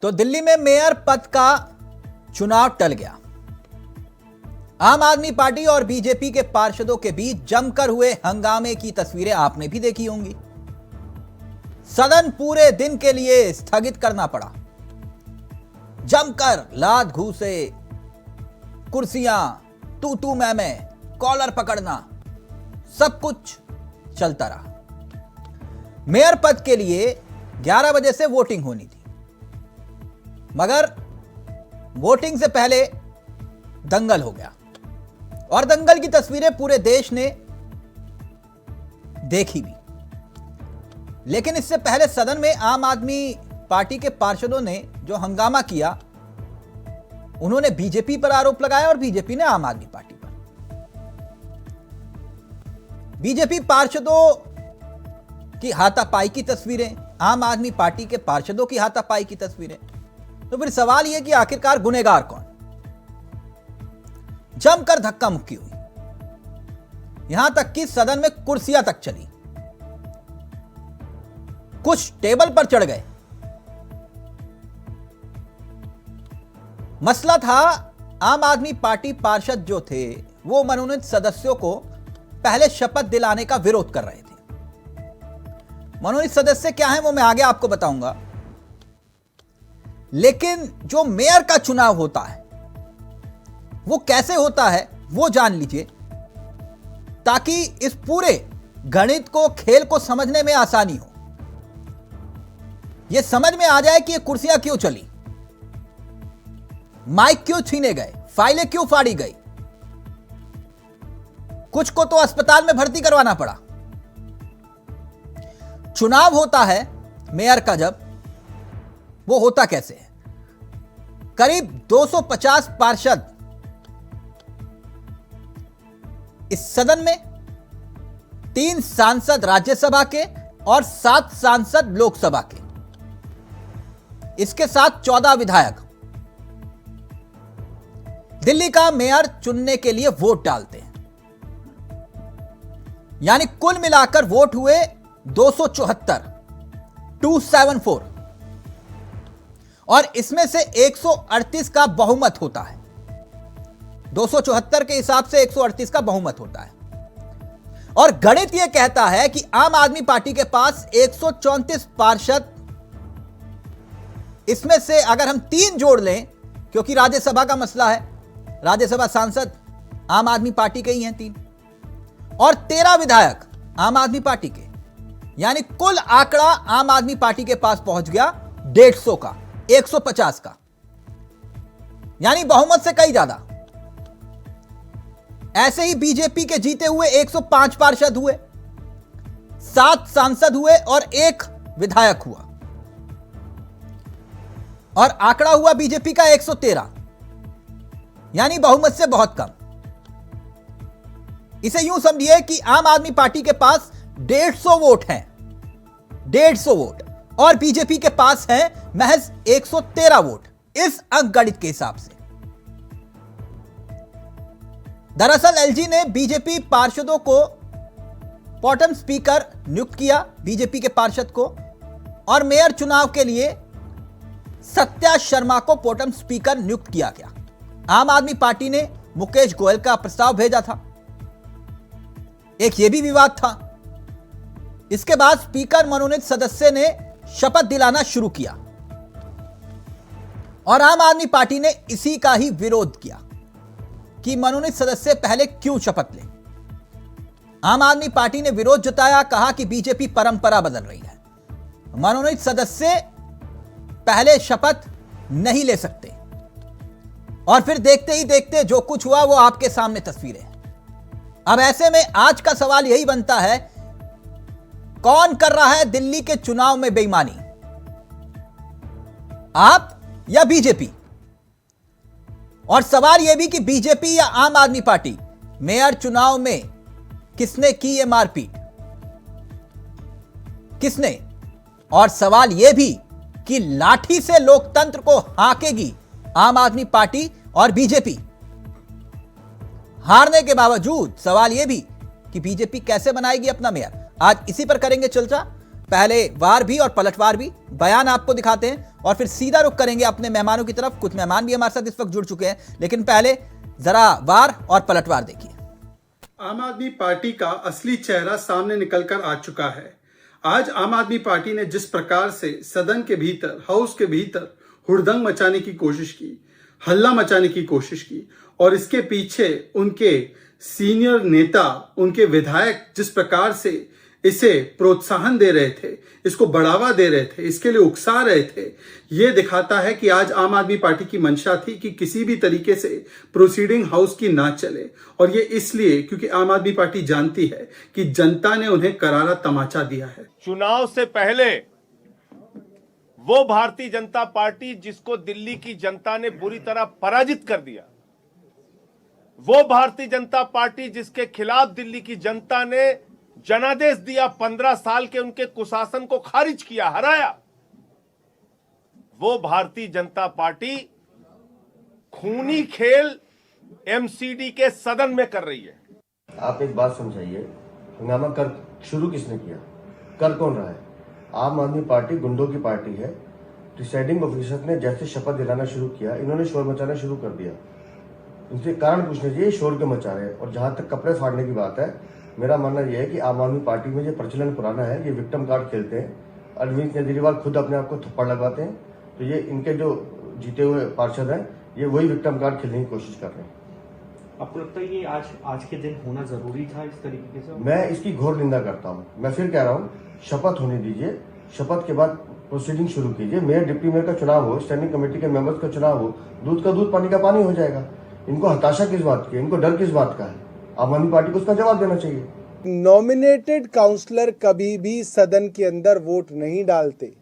तो दिल्ली में मेयर पद का चुनाव टल गया। आम आदमी पार्टी और बीजेपी के पार्षदों के बीच जमकर हुए हंगामे की तस्वीरें आपने भी देखी होंगी। सदन पूरे दिन के लिए स्थगित करना पड़ा। जमकर लात घूसे, कुर्सियां, तू मैं, कॉलर पकड़ना, सब कुछ चलता रहा। मेयर पद के लिए 11 बजे से वोटिंग होनी थी, मगर वोटिंग से पहले दंगल हो गया और दंगल की तस्वीरें पूरे देश ने देखी भी। लेकिन इससे पहले सदन में आम आदमी पार्टी के पार्षदों ने जो हंगामा किया, उन्होंने बीजेपी पर आरोप लगाया और बीजेपी ने आम आदमी पार्टी पर। बीजेपी पार्षदों की हाथापाई की तस्वीरें, आम आदमी पार्टी के पार्षदों की हाथापाई की तस्वीरें। तो फिर सवाल यह कि आखिरकार गुनहगार कौन? जमकर धक्का मुक्की हुई, यहां तक कि सदन में कुर्सियां तक चली, कुछ टेबल पर चढ़ गए। मसला था, आम आदमी पार्टी पार्षद जो थे वो मनोनीत सदस्यों को पहले शपथ दिलाने का विरोध कर रहे थे। मनोनीत सदस्य क्या है वो मैं आगे आपको बताऊंगा, लेकिन जो मेयर का चुनाव होता है वो कैसे होता है वो जान लीजिए, ताकि इस पूरे गणित को, खेल को समझने में आसानी हो। यह समझ में आ जाए कि ये कुर्सियां क्यों चली, माइक क्यों छीने गए, फाइलें क्यों फाड़ी गई, कुछ को तो अस्पताल में भर्ती करवाना पड़ा। चुनाव होता है मेयर का, जब वो होता कैसे है? करीब 250 पार्षद इस सदन में, 3 सांसद राज्यसभा के और 7 सांसद लोकसभा के, इसके साथ 14 विधायक दिल्ली का मेयर चुनने के लिए वोट डालते हैं। यानी कुल मिलाकर वोट हुए 274 और इसमें से 138 का बहुमत होता है। 274 के हिसाब से 138 का बहुमत होता है। और गणित यह कहता है कि आम आदमी पार्टी के पास 134 पार्षद, इसमें से अगर हम 3 जोड़ लें, क्योंकि राज्यसभा का मसला है, राज्यसभा सांसद आम आदमी पार्टी के ही हैं 3, और 13 विधायक आम आदमी पार्टी के, यानी कुल आंकड़ा आम आदमी पार्टी के पास पहुंच गया 150 का, 150 का, यानी बहुमत से कई ज्यादा। ऐसे ही बीजेपी के जीते हुए 105 पार्षद हुए, 7 सांसद हुए और 1 विधायक हुआ, और आंकड़ा हुआ बीजेपी का 113, यानी बहुमत से बहुत कम। इसे यूं समझिए कि आम आदमी पार्टी के पास 150 वोट हैं, 150 वोट, और बीजेपी के पास है महज 113 वोट, इस अंक गणित के हिसाब से। दरअसल एलजी ने बीजेपी पार्षदों को प्रोटेम स्पीकर नियुक्त किया, बीजेपी के पार्षद को, और मेयर चुनाव के लिए सत्या शर्मा को प्रोटेम स्पीकर नियुक्त किया गया। आम आदमी पार्टी ने मुकेश गोयल का प्रस्ताव भेजा था, एक यह भी विवाद था। इसके बाद स्पीकर मनोनीत सदस्य ने शपथ दिलाना शुरू किया और आम आदमी पार्टी ने इसी का ही विरोध किया कि मनोनीत सदस्य पहले क्यों शपथ लें। आम आदमी पार्टी ने विरोध जताया, कहा कि बीजेपी परंपरा बदल रही है, मनोनीत सदस्य पहले शपथ नहीं ले सकते। और फिर देखते ही देखते जो कुछ हुआ वो आपके सामने तस्वीरें हैं। अब ऐसे में आज का सवाल यही बनता है, कौन कर रहा है दिल्ली के चुनाव में बेईमानी, आप या बीजेपी? और सवाल यह भी कि बीजेपी या आम आदमी पार्टी, मेयर चुनाव में किसने की ये मारपीट, किसने? और सवाल यह भी कि लाठी से लोकतंत्र को हाँकेगी आम आदमी पार्टी और बीजेपी। हारने के बावजूद सवाल यह भी कि बीजेपी कैसे बनाएगी अपना मेयर। आज इसी पर करेंगे चर्चा। पहले वार भी और पलटवार भी, बयान आपको दिखाते हैं और फिर सीधा रुख करेंगे अपने मेहमानों की तरफ। कुछ मेहमान भी हमारे साथ इस वक्त जुड़ चुके हैं, लेकिन पहले जरा वार और पलटवार देखिए। आम आदमी पार्टी का असली चेहरा सामने निकलकर आ चुका है। आज आम आदमी पार्टी ने जिस प्रकार से सदन के भीतर, हाउस के भीतर हुड़दंग मचाने की कोशिश की, हल्ला मचाने की कोशिश की, और इसके पीछे उनके सीनियर नेता, उनके विधायक जिस प्रकार से इसे प्रोत्साहन दे रहे थे, इसको बढ़ावा दे रहे थे, इसके लिए उकसा रहे थे, यह दिखाता है कि आज आम आदमी पार्टी की मंशा थी कि किसी भी तरीके से प्रोसीडिंग हाउस की ना चले। और ये इसलिए क्योंकि आम आदमी पार्टी जानती है कि जनता ने उन्हें करारा तमाचा दिया है। चुनाव से पहले वो भारतीय जनता पार्टी जिसको दिल्ली की जनता ने बुरी तरह पराजित कर दिया, वो भारतीय जनता पार्टी जिसके खिलाफ दिल्ली की जनता ने जनादेश दिया, 15 साल के उनके कुशासन को खारिज किया, हराया, वो भारतीय जनता पार्टी खूनी खेल एमसीडी के सदन में कर रही है। आप एक बात समझाइए, हंगामा कर शुरू किसने किया, कर कौन रहा है? आम आदमी पार्टी गुंडों की पार्टी है। प्रिसाइडिंग ऑफिसर ने जैसे शपथ दिलाना शुरू किया, इन्होंने शोर मचाना शुरू कर दिया। इनसे कारण पूछना चाहिए, शोर क्यों मचा रहे हैं? और जहां तक कपड़े फाड़ने की बात है, मेरा मानना यह है कि आम आदमी पार्टी में ये प्रचलन पुराना है, ये विक्टिम कार्ड खेलते हैं। अरविंद केजरीवाल खुद अपने आप को थप्पड़ लगाते हैं, तो ये इनके जो जीते हुए पार्षद हैं, ये वही विक्टिम कार्ड खेलने की कोशिश कर रहे हैं। आपको लगता है ये आज के दिन होना जरूरी था इस तरीके से? मैं इसकी घोर निंदा करता हूँ। मैं फिर कह रहा हूँ, शपथ होने दीजिए, शपथ के बाद प्रोसीडिंग शुरू कीजिए। मेयर, डिप्टी मेयर का चुनाव हो, स्टैंडिंग कमेटी के मेंबर्स का चुनाव हो, दूध का दूध पानी का पानी हो जाएगा। इनको हताशा किस बात की, इनको डर किस बात का है? आम आदमी पार्टी को उसका जवाब देना चाहिए। नॉमिनेटेड काउंसलर कभी भी सदन के अंदर वोट नहीं डालते।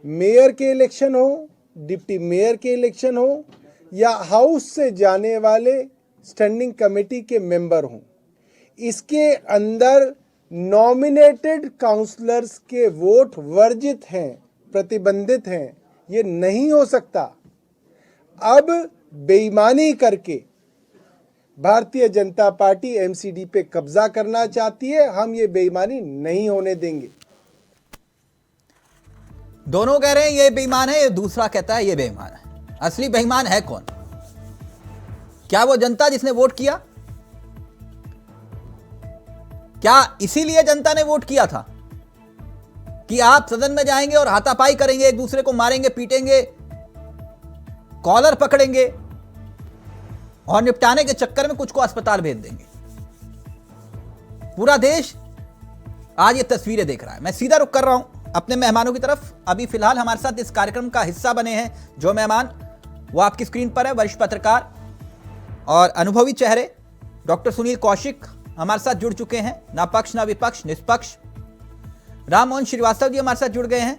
मेयर के इलेक्शन हो, डिप्टी मेयर के इलेक्शन हो, या हाउस से जाने वाले स्टैंडिंग कमेटी के मेंबर हों, इसके अंदर नॉमिनेटेड काउंसलर्स के वोट वर्जित हैं, प्रतिबंधित हैं। ये नहीं हो सकता। अब बेईमानी करके भारतीय जनता पार्टी एमसीडी पे कब्जा करना चाहती है। हम ये बेईमानी नहीं होने देंगे। दोनों कह रहे हैं ये बेईमान है, ये दूसरा कहता है ये बेईमान है। असली बेईमान है कौन? क्या वो जनता जिसने वोट किया? क्या इसीलिए जनता ने वोट किया था कि आप सदन में जाएंगे और हाथापाई करेंगे, एक दूसरे को मारेंगे, पीटेंगे, कॉलर पकड़ेंगे और निपटाने के चक्कर में कुछ को अस्पताल भेज देंगे? पूरा देश आज ये तस्वीरें देख रहा है। मैं सीधा रुख कर रहा हूं अपने मेहमानों की तरफ। अभी फिलहाल हमारे साथ इस कार्यक्रम का हिस्सा बने हैं जो मेहमान, वो आपकी स्क्रीन पर है। वरिष्ठ पत्रकार और अनुभवी चेहरे डॉक्टर सुनील कौशिक हमारे साथ जुड़ चुके हैं, ना पक्ष ना विपक्ष, निष्पक्ष। राम मोहन श्रीवास्तव जी हमारे साथ जुड़ गए हैं,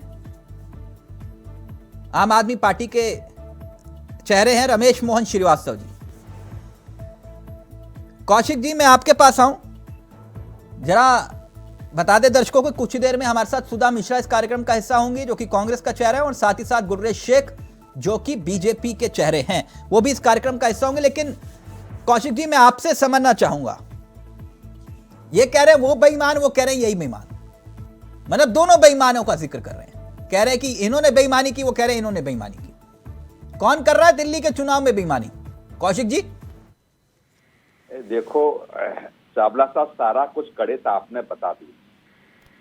आम आदमी पार्टी के चेहरे हैं रमेश मोहन श्रीवास्तव जी। कौशिक जी, मैं आपके पास आऊं, जरा बता दें दर्शकों को, कुछ ही देर में हमारे साथ सुधा मिश्रा इस कार्यक्रम का हिस्सा होंगी जो कि कांग्रेस का चेहरा है, और साथ ही साथ गुररेज शेख जो कि बीजेपी के चेहरे हैं, वो भी इस कार्यक्रम का हिस्सा होंगे। लेकिन कौशिक जी, मैं आपसे समझना चाहूंगा, ये कह रहे हैं वो बेईमान, वो कह रहे हैं यही बेईमान, मतलब दोनों बेईमानों का जिक्र कर रहे हैं। कह रहे हैं कि इन्होंने बेईमानी की, वो कह रहे हैं इन्होंने बेईमानी की। कौन कर रहा है दिल्ली के चुनाव में बेईमानी? कौशिक जी देखो चावला साहब, सारा कुछ गणित आपने बता दी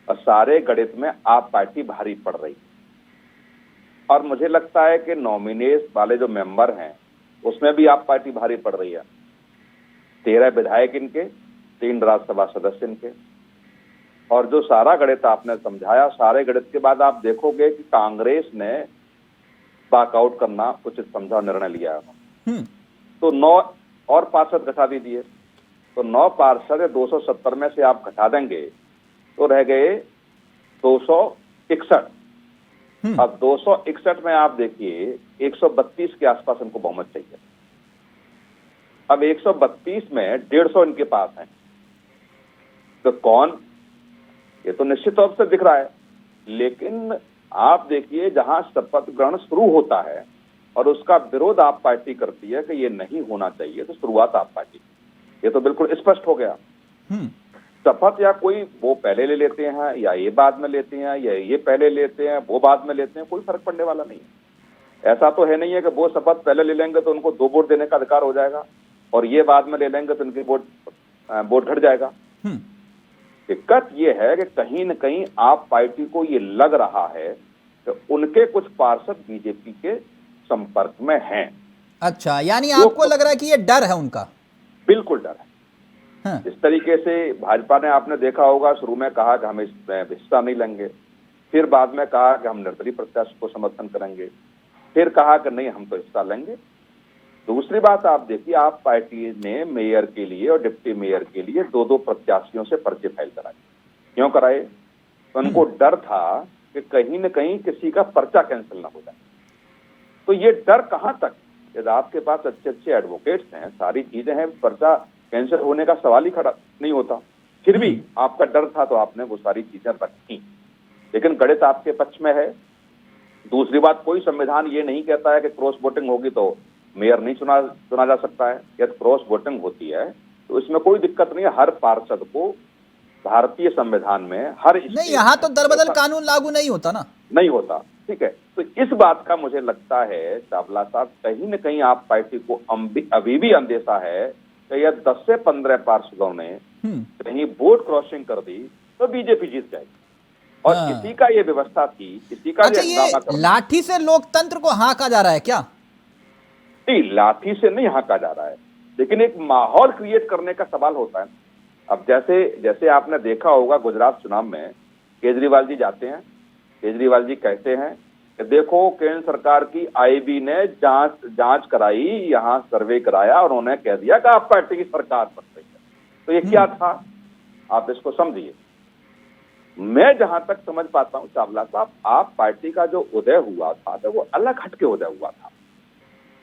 और सारे गणित में आप पार्टी भारी पड़ रही, और मुझे लगता है कि नॉमिनेट वाले जो मेंबर हैं उसमें भी आप पार्टी भारी पड़ रही है। 13 विधायक इनके, 3 राज्यसभा सदस्य इनके, और जो सारा गणित आपने समझाया, सारे गणित के बाद आप देखोगे कि कांग्रेस ने वॉकआउट करना उचित समझा, निर्णय लिया। तो 9 और पार्षद घटा दीजिए, तो 9 पार्षद 270 में से आप घटा देंगे तो रह गए 261। अब 261 में आप देखिए 132 के आसपास इनको बहुमत चाहिए। अब 132 में 150 इनके पास है, तो कौन? ये तो निश्चित तौर से दिख रहा है। लेकिन आप देखिए, जहां शपथ ग्रहण शुरू होता है और उसका विरोध आप पार्टी करती है कि ये नहीं होना चाहिए, तो शुरुआत आप पार्टी, ये तो बिल्कुल स्पष्ट हो गया। शपथ या कोई वो पहले ले लेते हैं या ये बाद में लेते हैं या ये पहले लेते हैं वो बाद में लेते हैं, कोई फर्क पड़ने वाला नहीं है। ऐसा तो है नहीं है कि वो शपथ पहले ले लेंगे तो उनको 2 वोट देने का अधिकार हो जाएगा और ये बाद में ले लेंगे तो उनकी वोट घट जाएगा। दिक्कत ये है कि कहीं न कहीं आप पार्टी को ये लग रहा है कि उनके कुछ पार्षद बीजेपी के संपर्क में हैं। अच्छा, यानी आपको लग रहा है कि ये डर है उनका? बिल्कुल डर है। हाँ। इस तरीके से भाजपा ने, आपने देखा होगा, शुरू में कहा कि हम इसमें हिस्सा नहीं लेंगे, फिर बाद में कहा कि हम निर्दलीय प्रत्याशी को समर्थन करेंगे, फिर कहा कि नहीं हम तो हिस्सा लेंगे। दूसरी बात आप देखिए, आप पार्टी ने मेयर के लिए और डिप्टी मेयर के लिए 2-2 प्रत्याशियों से पर्चे फाइल कराए। क्यों कराए? तो उनको डर था कि कहीं न कहीं किसी का पर्चा कैंसिल ना हो जाए। तो ये डर कहां तक? यदि आपके पास अच्छे एडवोकेट्स हैं, सारी चीजें हैं, पर्चा कैंसिल होने का सवाल ही खड़ा नहीं होता, फिर भी आपका डर था तो आपने वो सारी चीजें रखी। लेकिन गणित आपके पक्ष में है। दूसरी बात, कोई संविधान ये नहीं कहता है कि क्रॉस वोटिंग होगी तो मेयर नहीं चुना जा सकता है। यदि क्रॉस वोटिंग होती है तो इसमें कोई दिक्कत नहीं है। हर पार्षद को भारतीय संविधान में हर नहीं, यहाँ तो दरबदल कानून लागू नहीं होता ना। नहीं होता, ठीक है। तो इस बात का मुझे लगता है चावला साहब, कहीं न कहीं आप पार्टी को अभी भी अंदेशा है कि यह 10 से 15 पार्षदों ने कहीं वोट क्रॉसिंग कर दी तो बीजेपी जीत जाएगी। और किसी का ये व्यवस्था थी, किसी का अच्छा, ये लाठी से लोकतंत्र को हाँका जा रहा है क्या? नहीं, लाठी से नहीं हाँका जा रहा है, लेकिन एक माहौल क्रिएट करने का सवाल होता है। अब जैसे आपने देखा होगा गुजरात चुनाव में केजरीवाल जी जाते हैं, केजरीवाल जी कहते हैं कि देखो केंद्र सरकार की आईबी ने जांच कराई, यहाँ सर्वे कराया और उन्होंने कह दिया कि आप पार्टी की सरकार बन रही है। तो ये क्या था, आप इसको समझिए। मैं जहां तक समझ पाता हूं चावला साहब, आप पार्टी का जो उदय हुआ था तो वो अलग हटके उदय हुआ था।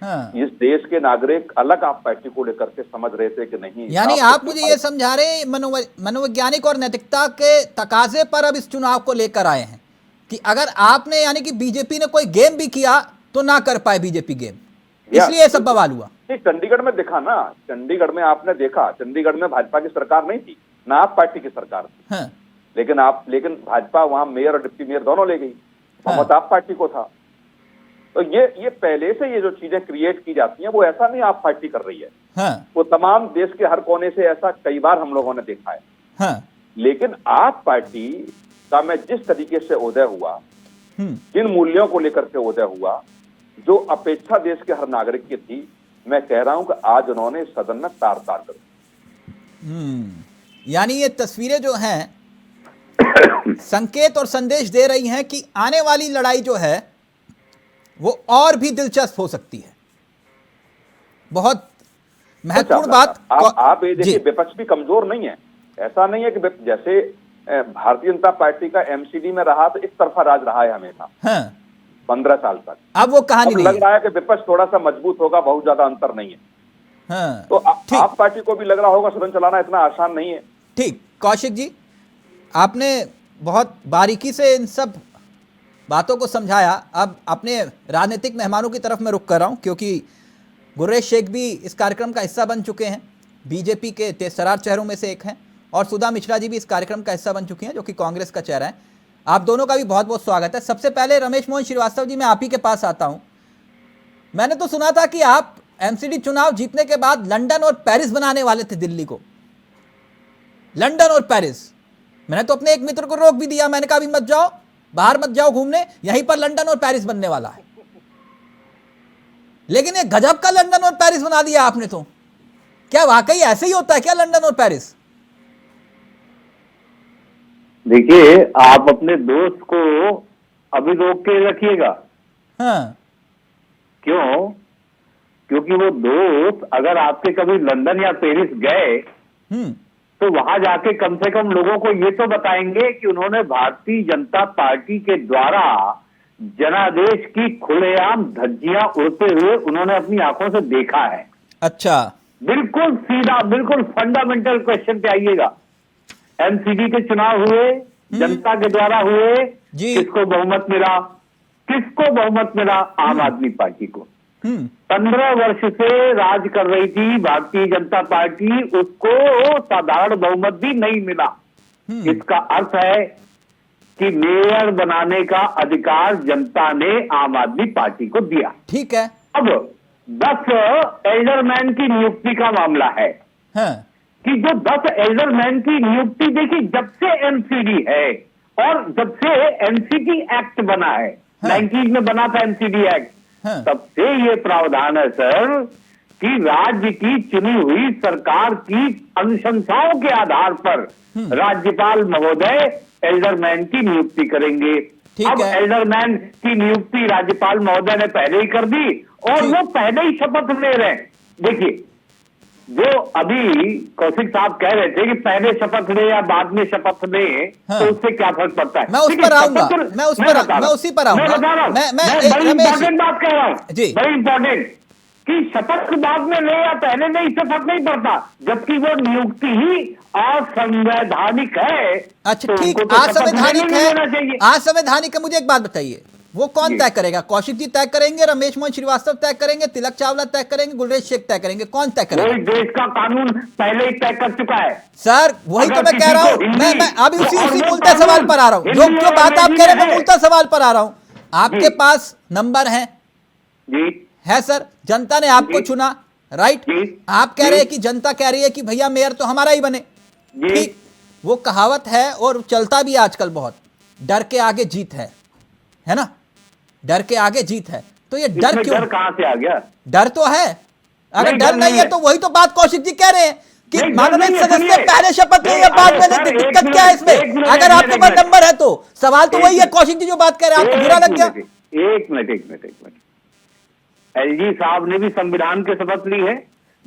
हाँ। इस देश के नागरिक अलग आप पार्टी को लेकर के समझ रहे थे कि नहीं। यानी आप मुझे ये समझा रहे मनोवैज्ञानिक और नैतिकता के तकाजे पर अब इस चुनाव को लेकर आए हैं कि अगर आपने, यानी कि बीजेपी ने कोई गेम भी किया तो ना कर पाए बीजेपी गेम, इसलिए सब बवाल हुआ। चंडीगढ़ में देखा ना, चंडीगढ़ में आपने देखा, चंडीगढ़ में भाजपा की सरकार नहीं थी ना, आप पार्टी की सरकार थी। हाँ। लेकिन भाजपा वहां मेयर और डिप्टी मेयर दोनों ले गई, बहुमत आप पार्टी को था। तो ये पहले से ये जो चीजें क्रिएट की जाती हैं वो ऐसा नहीं आप पार्टी कर रही है। हाँ। वो तमाम देश के हर कोने से ऐसा कई बार हम लोगों ने देखा है। हाँ। लेकिन आप पार्टी का मैं जिस तरीके से उदय हुआ, जिन मूल्यों को लेकर के उदय हुआ, जो अपेक्षा देश के हर नागरिक की थी, मैं कह रहा हूं कि आज उन्होंने सदन में तार तार कर दी। यानी ये तस्वीरें जो हैं संकेत और संदेश दे रही हैं कि आने वाली लड़ाई जो है वो और भी दिलचस्प हो सकती है। बहुत महत्वपूर्ण बात। आप ये देखिए, विपक्ष भी कमजोर नहीं है। ऐसा नहीं है कि जैसे भारतीय जनता पार्टी का एमसीडी में रहा तो एक तरफा राज रहा है हमेशा। हाँ। 15 साल तक। अब वो कहानी नहीं लग रहा है कि विपक्ष थोड़ा सा मजबूत होगा, बहुत ज्यादा अंतर नहीं है। हाँ। तो आप पार्टी को भी लग रहा होगा सदन चलाना इतना आसान नहीं है। ठीक, कौशिक जी, आपने बहुत बारीकी से इन सब बातों को समझाया। अब अपने राजनीतिक मेहमानों की तरफ मैं रुख कर रहा हूं, क्योंकि गुर्रेश शेख भी इस कार्यक्रम का हिस्सा बन चुके हैं, बीजेपी के तेजतर्रार चेहरों में से एक हैं, और सुधा मिश्रा जी भी इस कार्यक्रम का हिस्सा बन चुकी हैं, जो कि कांग्रेस का चेहरा है। आप दोनों का भी बहुत बहुत स्वागत है। सबसे पहले रमेश मोहन श्रीवास्तव जी, मैं आप ही के पास आता हूं। मैंने तो सुना था कि आप एमसीडी चुनाव जीतने के बाद लंदन और पेरिस बनाने वाले थे दिल्ली को। लंदन और पेरिस, मैंने तो अपने एक मित्र को रोक भी दिया, मैंने कहा अभी मत जाओ, बाहर मत जाओ घूमने, यहीं पर लंदन और पेरिस बनने वाला है। लेकिन ये गजब का लंदन और पेरिस बना दिया आपने तो। क्या वाकई ऐसे ही होता है क्या लंदन और पेरिस? देखिए, आप अपने दोस्त को अभी रोक के रखिएगा। हाँ। क्यों? क्योंकि वो दोस्त अगर आपके कभी लंदन या पेरिस गए तो वहां जाके कम से कम लोगों को ये तो बताएंगे कि उन्होंने भारतीय जनता पार्टी के द्वारा जनादेश की खुलेआम धज्जियां उड़ते हुए उन्होंने अपनी आंखों से देखा है। अच्छा, बिल्कुल सीधा, बिल्कुल फंडामेंटल क्वेश्चन पे आइएगा। एमसीडी के चुनाव हुए, जनता के द्वारा हुए, किसको बहुमत मिला? किसको बहुमत मिला? आम आदमी पार्टी को। 15 वर्ष से राज कर रही थी भारतीय जनता पार्टी, उसको साधारण बहुमत भी नहीं मिला। इसका अर्थ है कि मेयर बनाने का अधिकार जनता ने आम आदमी पार्टी को दिया। ठीक है। अब 10 एल्डरमैन की नियुक्ति का मामला है। हाँ। कि जो 10 एल्डरमैन की नियुक्ति देखी, जब से एमसीडी है और जब से एमसीडी एक्ट बना है, 90s में बना था एमसीडी एक्ट, तब से ये प्रावधान है सर कि राज्य की चुनी हुई सरकार की अनुशंसाओं के आधार पर राज्यपाल महोदय एल्डरमैन की नियुक्ति करेंगे। अब एल्डरमैन की नियुक्ति राज्यपाल महोदय ने पहले ही कर दी और वो पहले ही शपथ ले रहे हैं। देखिए, जो अभी कौशिक साहब कह रहे थे कि पहले शपथ ले या बाद में शपथ ले, तो उससे क्या फर्क पड़ता है? मैं उस पर आऊंगा, मैं उसी पर आऊंगा। बड़ी इंपॉर्टेंट बात कह रहा हूं, बड़ी इंपॉर्टेंट, कि शपथ बाद में ले या पहले ले, इससे फर्क नहीं पड़ता, जबकि वो नियुक्ति ही असंवैधानिक है। अच्छा ठीक, असंवैधानिक है, असंवैधानिक है। मुझे एक बात बताइए, वो कौन तय करेगा? कौशिक जी तय करेंगे, रमेश मोहन श्रीवास्तव तय करेंगे, तिलक चावला तय करेंगे, गुलरेज शेख तय करेंगे? कौन तय करेगा? देश का कानून पहले ही तय कर चुका है सर। वही तो मैं कह रहा हूं, मैं अभी उसी मूलतः सवाल पर आ रहा हूं। जो बात आप कह रहे हैं, मैं मूलतः सवाल पर आ रहा हूं। आपके पास नंबर है है सर, जनता ने आपको चुना, राइट? आप कह रहे हैं कि जनता कह रही है कि भैया मेयर तो हमारा ही बने। ठीक, वो कहावत है और चलता भी आजकल बहुत, डर के आगे जीत है ना? डर के आगे जीत है। तो ये डर क्यों? डर कहां से आ गया? डर तो है। अगर डर नहीं है तो वही तो बात कौशिक जी कह रहे हैं कि माननीय सदस्य पहले शपथ ले या बाद में ले, दिक्कत क्या है इसमें? अगर आपके पास नंबर है तो सवाल तो वही है। कौशिक जी जो बात कह रहे हैं, आपको बुरा लग गया? एक मिनट। एलजी साहब ने भी संविधान की शपथ ली है,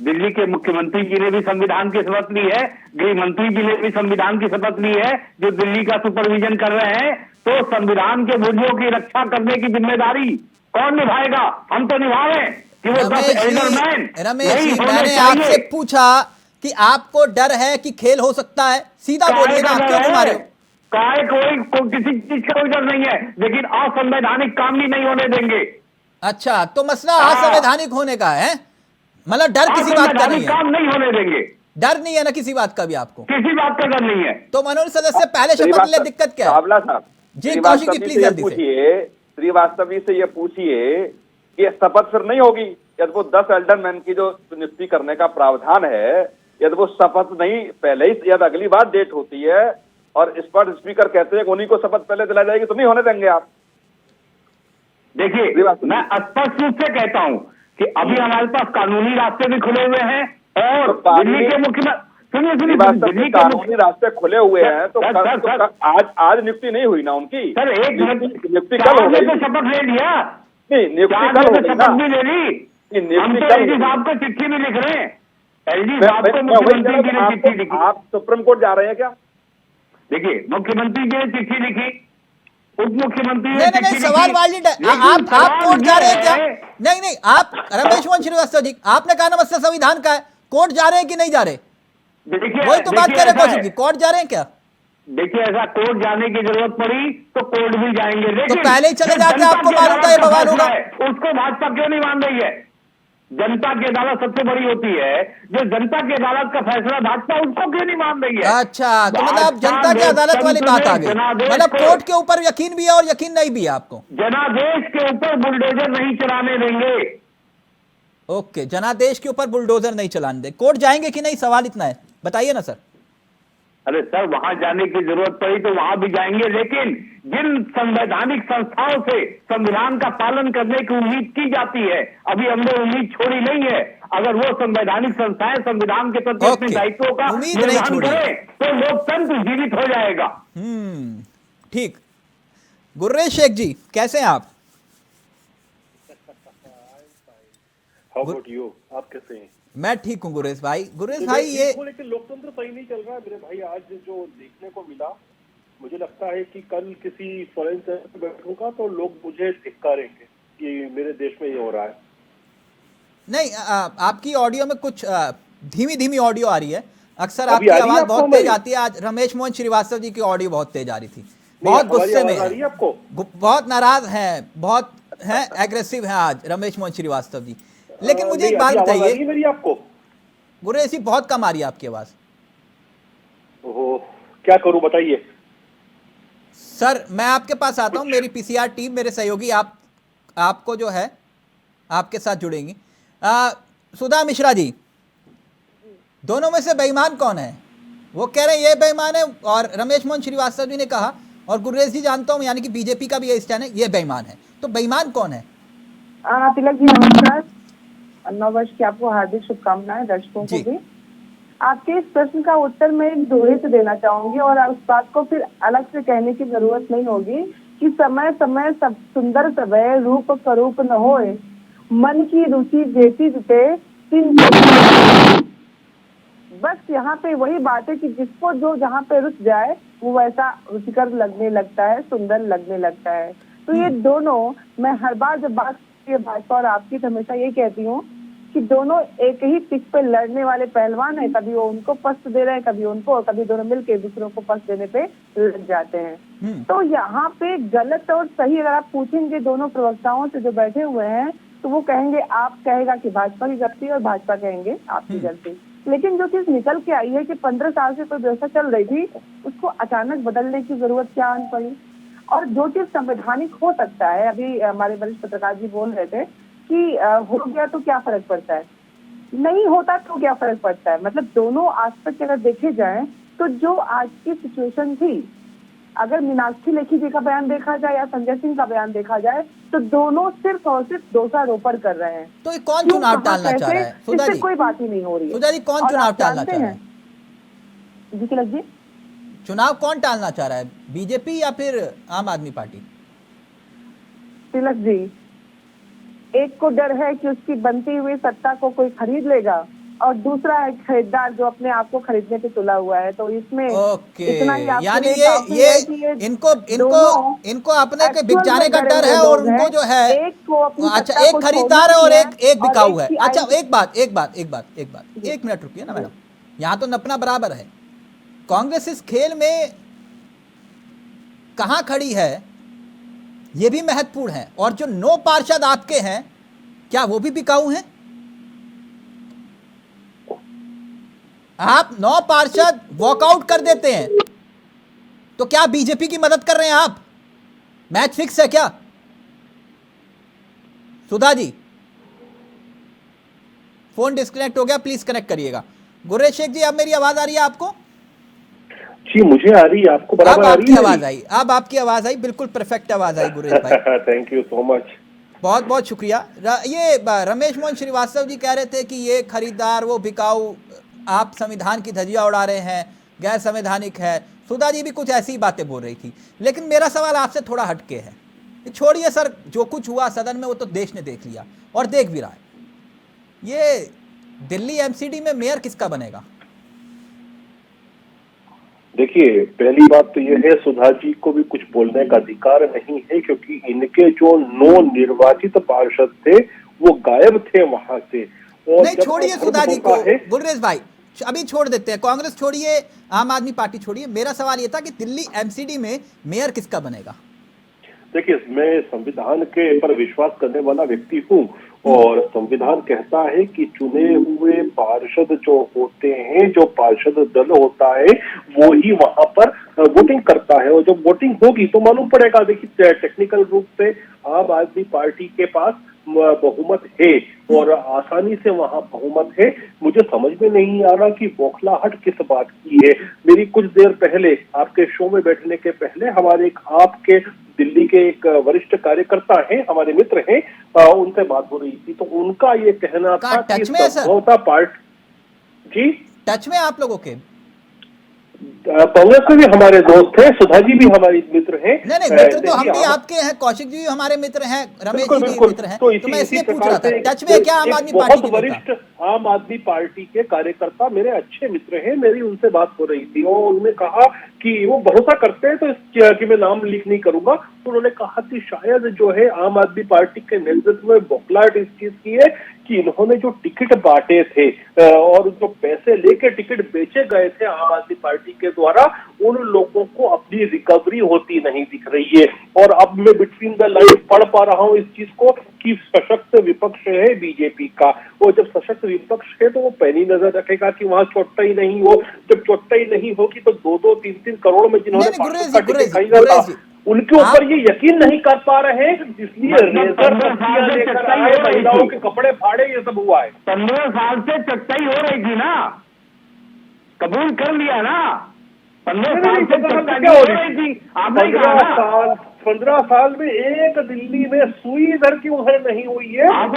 दिल्ली के मुख्यमंत्री जी ने भी संविधान की शपथ ली है, गृह मंत्री जी ने भी संविधान की शपथ ली है, जो दिल्ली का सुपरविजन कर रहे हैं। तो संविधान के मूल्यों की रक्षा करने की जिम्मेदारी कौन निभाएगा? हम तो निभा रहे हैं कि वो 10 एल्डरमैन। रमेश जी, मैंने आपसे पूछा कि आपको डर है कि खेल हो सकता है, सीधा बोलिए ना, क्यों घुमा रहे हो? कोई किसी चीज का कोई डर नहीं है, लेकिन असंवैधानिक काम भी नहीं होने देंगे। अच्छा, तो मसला असंवैधानिक होने का है, मतलब डर किसी बात का नहीं है, काम नहीं होने देंगे। डर नहीं है ना किसी बात का भी आपको? किसी बात का डर नहीं है। तो मनोज सदस्य पहले शपथ ले, दिक्कत क्या है? चावला साहब जी कौशिक जी प्लीज जल्दी से। श्रीवास्तव जी से ये पूछिए कि शपथ फिर नहीं होगी यदि वो 10 एल्डरमैन की जो नियुक्ति करने का प्रावधान है, यदि वो शपथ नहीं पहले ही, यदि अगली बार डेट होती है और इस पर स्पीकर कहते हैं कि उन्हीं को शपथ पहले दिलाई जाएगी, तो नहीं होने देंगे आप? देखिए, मैं स्पष्ट रूप से कहता हूं कि अभी हमारे पास कानूनी रास्ते भी खुले हुए हैं और दिल्ली के मुख्यमंत्री, सुनिए, दिल्ली के कानूनी रास्ते खुले हुए हैं। तो आज नियुक्ति नहीं हुई ना उनकी? सर एक मिनट, नियुक्ति कल हो गई, शपथ ले लिया, नहीं नियुक्ति कल हो गई, शपथ भी ले ली। हम तो एलजी साहब को चिट्ठी भी लिख रहे हैं, एलजी साहब को मुख्यमंत्री जी ने चिट्ठी लिखी। आप सुप्रीम कोर्ट जा रहे हैं क्या? देखिए, मुख्यमंत्री जी ने चिट्ठी लिखी, उप मुख्यमंत्री ने चिट्ठी लिखी। सवाल वाली आप कोर्ट जा रहे हैं क्या? नहीं, आप रमेश मोहन श्रीवास्तव जी, आपने कहा ना मसला संविधान का है, कोर्ट जा रहे हैं कि नहीं जा रहे? वही तो बात कर रहे हैं, कोर्ट जा रहे हैं क्या? देखिए, ऐसा कोर्ट जाने की जरूरत पड़ी तो कोर्ट भी जाएंगे, लेकिन तो पहले ही चले जाते, आपको मालूम था ये बवाल होगा। उसको भाजपा क्यों नहीं मान रही है? जनता की अदालत सबसे बड़ी होती है, जो जनता की अदालत का फैसला भाजपा उसको क्यों नहीं मान रही है? अच्छा, तो मतलब जनता की अदालत वाली बात आ गई, मतलब कोर्ट के ऊपर यकीन भी है और यकीन नहीं भी है आपको? जनादेश के ऊपर बुलडोजर नहीं चलाने देंगे। ओके, जनादेश के ऊपर बुलडोजर नहीं चलाने देंगे। कोर्ट जाएंगे कि नहीं, सवाल इतना है, बताइए ना सर। अरे सर, वहां जाने की जरूरत पड़ी तो वहां भी जाएंगे, लेकिन जिन संवैधानिक संस्थाओं से संविधान का पालन करने की उम्मीद की जाती है, अभी हमने उम्मीद छोड़ी नहीं है। अगर वो संवैधानिक संस्थाएं संविधान के प्रति अपने दायित्वों का निर्वहन करें तो लोकतंत्र जीवित हो जाएगा। ठीक। गुलरेज शेख जी, कैसे हैं आप? How about you? आप कैसे हैं? मैं ठीक हूँ गुरेश भाई। गुरेश भाई, ये लेकिन लोकतंत्र सही नहीं चल रहा है मेरे भाई। आज जो देखने को मिला, मुझे लगता है कि कल किसी फॉरेन सेंटर में बैठूंगा तो लोग मुझे धिक्कारेंगे कि मेरे देश में ये हो रहा है। नहीं, आपकी ऑडियो में कुछ धीमी धीमी ऑडियो आ रही है, अक्सर आपकी आवाज बहुत तेज आती है। आज रमेश मोहन श्रीवास्तव जी की ऑडियो बहुत तेज आ रही थी, बहुत गुस्से में, बहुत नाराज हैं, बहुत हैं, एग्रेसिव हैं आज रमेश मोहन श्रीवास्तव जी। लेकिन मुझे नहीं, एक बात अभी आवाज आ रही बताइए, है मेरी आपको? गुरेश जी बहुत कम आ रही है आपकी आवाज। ओहो, क्या करूं बताइए। सर मैं आपके पास आता हूं, मेरी पीसीआर टीम, मेरे सहयोगी आपको जो है आपके साथ जुड़ेंगी। सुधा मिश्रा जी, दोनों में से बेईमान कौन है? वो कह रहे हैं ये बेईमान है, और रमेश मोहन श्रीवास्तव जी ने कहा, और गुरेश जी जानता हूं यानी कि बीजेपी का भी ये स्टैंड है, ये बेईमान है। तो बेईमान कौन है? तिलक जी नमस्कार, नव वर्ष की आपको हार्दिक शुभकामनाएं, दर्शकों को भी। आपके इस प्रश्न का उत्तर मैं एक दोहे से देना चाहूंगी, और उस बात को फिर अलग से कहने की जरूरत नहीं होगी कि समय समय सब सुंदर सबे, रूप करूप न होए, मन की रुचि जेती जुटे। बस यहाँ पे वही बात है कि जिसको जो जहाँ पे रुच जाए वो वैसा रुचिकर लगने लगता है, सुंदर लगने लगता है। तो ये दोनों, मैं हर बार जब बात भाजपा और आपकी तो हमेशा ये कहती हूँ कि दोनों एक ही पिच पे लड़ने वाले पहलवान है। कभी वो उनको पस्त दे रहे हैं, कभी उनको, और कभी दोनों मिलके दूसरों को पस्त देने पे लग जाते हैं। तो यहाँ पे गलत और सही अगर आप पूछेंगे दोनों प्रवक्ताओं से जो बैठे हुए हैं, तो वो कहेंगे, आप कहेगा कि भाजपा की गलती और भाजपा कहेंगे आपकी गलती। लेकिन जो चीज निकल के आई है कि 15 साल से कोई व्यवस्था चल रही थी, उसको अचानक बदलने की जरूरत क्या आन पड़ी। और जो चीज संवैधानिक हो सकता है, अभी हमारे वरिष्ठ पत्रकार जी बोल रहे थे कि हो गया तो क्या फर्क पड़ता है, नहीं होता तो क्या फर्क पड़ता है। मतलब दोनों एस्पेक्ट अगर देखे जाए तो जो आज की सिचुएशन थी, अगर मीनाक्षी लेखी जी का बयान देखा जाए या संजय सिंह का बयान देखा जाए, तो दोनों सिर्फ और सिर्फ दोषारोपण कर रहे हैं। तो ये कौन चुनाव टालना चाह रहा है? सुधा जी, कोई बात ही नहीं हो रही है। सुधा जी, कौन चुनाव टालना चाह रहा है? जी तिलक जी, चुनाव कौन टालना चाह रहा है, बीजेपी या फिर आम आदमी पार्टी? तिलक जी, एक को डर है कि उसकी बनती हुई सत्ता को कोई खरीद लेगा, और दूसरा है खरीदार जो अपने आप को खरीदने पे तुला हुआ है। तो इसमें इतना ही आपके यानी लिए काफी है कि ये इनको अपने के बिक जाने का डर है, और उनको जो है एक को अपनी अच्छा, सत्ता एक को खरीदार है और एक बिकाऊ है। की अच्छा, एक मिनट रुकिए ना मैडम, यहाँ तो नपना बराबर है। कांग्रेस इस खेल में कहां खड़ी है ये भी महत्वपूर्ण है, और जो 9 पार्षद आपके हैं, क्या वो भी बिकाऊ हैं? आप 9 पार्षद वॉकआउट कर देते हैं तो क्या बीजेपी की मदद कर रहे हैं आप? मैच फिक्स है क्या? सुधा जी, फोन डिस्कनेक्ट हो गया, प्लीज कनेक्ट करिएगा। गुरेश शेख जी, अब मेरी आवाज आ रही है आपको? जी मुझे आ रही है, आपको बराबर आ रही है? आवाज आई, अब आपकी आवाज आई, बिल्कुल परफेक्ट आवाज आई गुरेश भाई। थैंक यू सो मच, बहुत बहुत शुक्रिया। ये रमेश मोहन श्रीवास्तव जी कह रहे थे कि ये खरीदार, वो बिकाऊ, आप संविधान की धज्जियां उड़ा रहे हैं, गैर संवैधानिक है। सुधा जी भी कुछ ऐसी बातें बोल रही थी। लेकिन मेरा सवाल आपसे थोड़ा हटके है। छोड़िए सर, जो कुछ हुआ सदन में वो तो देश ने देख लिया और देख भी रहा है। ये दिल्ली एमसीडी में मेयर किसका बनेगा? देखिए, पहली बात तो ये है, सुधा जी को भी कुछ बोलने का अधिकार नहीं है, क्योंकि इनके जो 9 निर्वाचित पार्षद थे वो गायब थे वहां से। और नहीं, छोड़िए सुधा जी को, गुररेज भाई अभी छोड़ देते हैं, कांग्रेस छोड़िए, आम आदमी पार्टी छोड़िए। मेरा सवाल ये था कि दिल्ली एमसीडी में मेयर किसका बनेगा? देखिए, मैं संविधान के पर विश्वास करने वाला व्यक्ति हूँ, और संविधान कहता है कि चुने हुए पार्षद जो होते हैं, जो पार्षद दल होता है, वो ही वहां पर वोटिंग करता है, और जब वोटिंग होगी तो मालूम पड़ेगा। देखिए, टेक्निकल रूप से आम आदमी पार्टी के पास बहुमत है और आसानी से वहां बहुमत है। मुझे समझ में नहीं आ रहा कि बौखलाहट किस बात की है। मेरी कुछ देर पहले आपके शो में बैठने के पहले हमारे एक आपके दिल्ली के एक वरिष्ठ कार्यकर्ता हैं, हमारे मित्र हैं, उनसे बात हो रही थी, तो उनका ये कहना था कि संभवतः पार्टी जी टच में आप लोगों के कांग्रेस में भी हमारे दोस्त हैं, सुधा जी भी हमारी मित्र हैं। नहीं मित्र तो हम भी आपके हैं, कौशिक जी भी हमारे मित्र हैं, रमेश जी भी मित्र हैं, तो मैं इसलिए पूछ रहा था टच में क्या आम आदमी पार्टी के वरिष्ठ आम आदमी पार्टी के कार्यकर्ता मेरे अच्छे मित्र हैं, मेरी उनसे बात हो रही थी और उन्होंने कहा कि वो भरोसा करते हैं, तो कि मैं नाम लीक नहीं करूंगा, तो उन्होंने कहा कि शायद जो है आम आदमी पार्टी के नेतृत्व में बौखलाहट इस चीज की है कि इन्होंने जो टिकट बांटे थे और जो पैसे लेके टिकट बेचे गए थे आम आदमी पार्टी के द्वारा उन लोगों को अपनी रिकवरी होती नहीं दिख रही है। और अब मैं बिटवीन द लाइन पढ़ पा रहा हूँ इस चीज को कि सशक्त विपक्ष है बीजेपी का, और जब सशक्त विपक्ष है तो वो पैनी नजर रखेगा कि वहां चोटाई नहीं हो। जब चोटाई नहीं होगी तो 2-2, 3-3 करोड़ में जिन्होंने खरीदा था उनके ऊपर ये यकीन नहीं कर पा रहे हैं, इसलिए रेजर लेकर आए, महिलाओं के कपड़े फाड़े, ये सब हुआ है। 15 साल से चकचाई हो रही थी ना, कबूल कर लिया ना। 15 साल से चकचाई हो रही थी, आपने कहा ना 15 साल में एक दिल्ली में सुई इधर की उधर नहीं हुई है। आप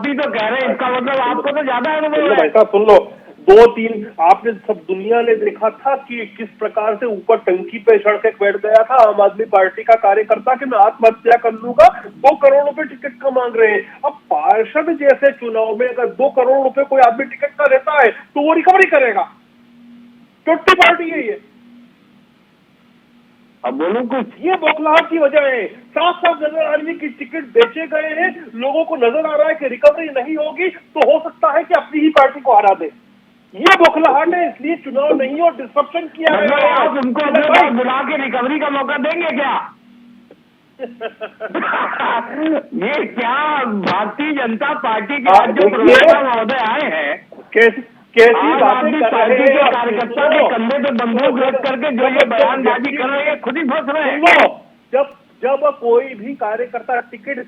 ही तो कह रहे हैं, इसका मतलब आपको तो ज्यादा अनुभव है। भाई साहब सुन लो, 2-3 आपने सब दुनिया ने देखा था कि किस प्रकार से ऊपर टंकी पे चढ़ के बैठ गया था आम आदमी पार्टी का कार्यकर्ता कि मैं आत्महत्या कर लूंगा। 2 करोड़ रुपए टिकट का मांग रहे हैं। अब पार्षद जैसे चुनाव में अगर 2 करोड़ रुपए कोई आदमी टिकट का देता है तो वो रिकवरी करेगा। छोटी पार्टी है ये। अब बोलो कुछ, ये बौखलाहट की वजह है। साफ साफ नजर आ रही है कि टिकट बेचे गए हैं, लोगों को नजर आ रहा है कि रिकवरी नहीं होगी तो हो सकता है कि अपनी ही पार्टी को हरा दे। ये बौखलाहट है, इसलिए चुनाव नहीं और डिस्ट्रप्शन किया गया है। आप उनको अपने पास बुला के रिकवरी का मौका देंगे क्या? ये क्या भारतीय जनता पार्टी के आज जो प्रवक्ता महोदय आए हैं, कैसी बातें कर रहे हैं? कार्यकर्ता के कंधे पे बंदूक रख करके जो ये बयानबाजी कर रहे हैं, खुद ही फंस रहे हैं। जब कोई भी कार्यकर्ता टिकट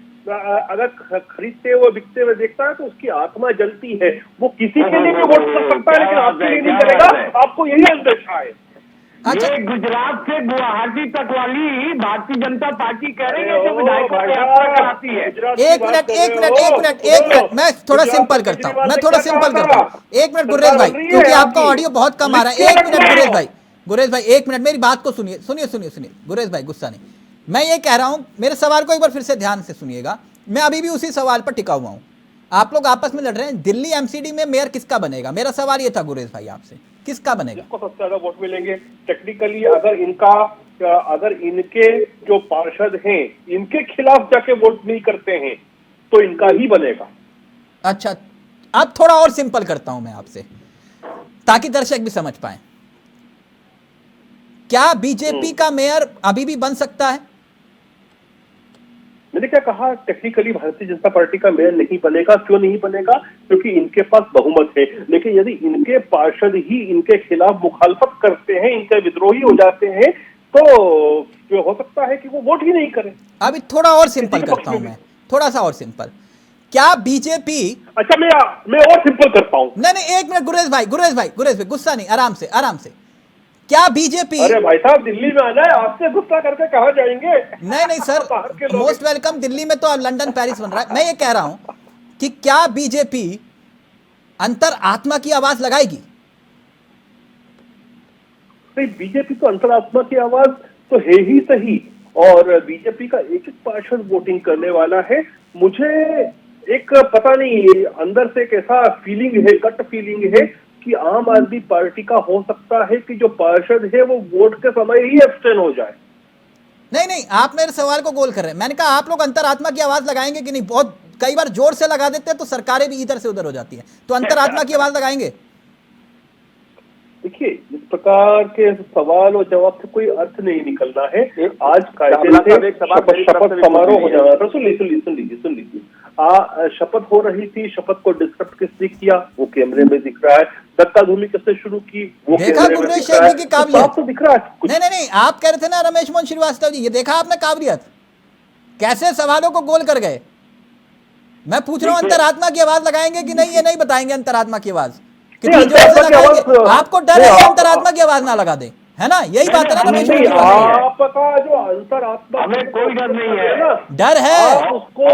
अगर खरीदते हुए बिकते हुए देखता है तो उसकी आत्मा जलती है। वो किसी के लिए भी वोट कर सकता है लेकिन आपके लिए नहीं करेगा। आपको यही अंदेशा है। ये गुजरात से गुवाहाटी तक वाली भारतीय जनता पार्टी कह रही है जो विधायकों को यात्रा कराती है। एक मिनट, मैं थोड़ा सिंपल करता हूँ, एक मिनट गुरेज भाई, क्योंकि आपका ऑडियो बहुत कम आ रहा है। एक मिनट गुरेज भाई, एक मिनट मेरी बात को सुनिए गुरेज भाई, गुस्सा नहीं। मैं ये कह रहा हूं, मेरे सवाल को एक बार फिर से ध्यान से सुनिएगा। मैं अभी भी उसी सवाल पर टिका हुआ हूं। आप लोग आपस में लड़ रहे हैं, दिल्ली एमसीडी में मेयर किसका बनेगा? मेरा सवाल ये था गुरेज भाई आपसे, किसका बनेगा? किसको सबसे ज्यादा वोट मिलेंगे? टेक्निकली अगर इनके जो पार्षद हैं इनके खिलाफ जाके वोट नहीं करते हैं तो इनका ही बनेगा। अच्छा, अब थोड़ा और सिंपल करता हूं मैं आपसे, ताकि दर्शक भी समझ पाए। क्या बीजेपी का मेयर अभी भी बन सकता है? मैंने क्या कहा, टेक्निकली भारतीय जनता पार्टी का मेयर नहीं बनेगा। क्यों नहीं बनेगा? क्योंकि इनके पास बहुमत है। लेकिन यदि इनके पार्षद ही इनके खिलाफ मुखालफत करते हैं, इनके विद्रोही हो जाते हैं, तो जो हो सकता है कि वो वोट ही नहीं करें। अभी थोड़ा और सिंपल करता हूं मैं, थोड़ा सा और सिंपल। क्या बीजेपी, अच्छा मैं और सिंपल करता हूं। नहीं, एक मिनट गुरेज भाई, गुस्सा नहीं, आराम से। क्या बीजेपी, अरे भाई साहब दिल्ली में आना है, आपसे गुस्सा करके कहाँ जाएंगे? नहीं सर, मोस्ट वेलकम। दिल्ली में तो लंदन पेरिस बन रहा है। मैं ये कह रहा हूं कि क्या बीजेपी अंतरात्मा की आवाज लगाएगी? नहीं, बीजेपी तो अंतरात्मा की आवाज तो है ही सही, और बीजेपी का एक पार्षद वोटिंग करने वाला है। मुझे एक पता नहीं अंदर से एक ऐसा फीलिंग है, गट फीलिंग है कि आम आदमी पार्टी का हो सकता है कि जो पार्षद है वो वोट के समय ही एब्सटेन हो जाए। नहीं, आप मेरे सवाल को गोल कर रहे हैं। मैंने कहा आप लोग अंतरात्मा की आवाज लगाएंगे कि नहीं? बहुत कई बार जोर से लगा देते हैं तो सरकारें भी इधर से उधर हो जाती है, तो अंतरात्मा की आवाज लगाएंगे? देखिए, इस प्रकार के सवाल और जवाब से कोई अर्थ नहीं निकलना है। आज कायदे से शपथ समारोह हो जाना था। सुन लीजिए। शपथ हो रही थी, शपथ को डिस्टर्ब किसने किया वो कैमरे में दिख रहा है। धक्का धूमी किसने शुरू की वो देखा? गुरनेश शेखी की काबिलियत तो दिख रहा है। नहीं, आप कह रहे थे ना रमेश मोहन श्रीवास्तव जी, ये देखा आपने काबिलियत, कैसे सवालों को गोल कर गए। मैं पूछ रहा हूं अंतरात्मा की आवाज लगाएंगे कि नहीं? ये नहीं बताएंगे अंतरात्मा की आवाज कितनी जोर से लगाएंगे। आपको डर है कि अंतरात्मा की आवाज ना लगा दे, है ना? यही बात है ना रमेश मोहन श्रीवास्तव? आपका जो अंतरात्मा, हमें कोई डर नहीं है, डर है उसको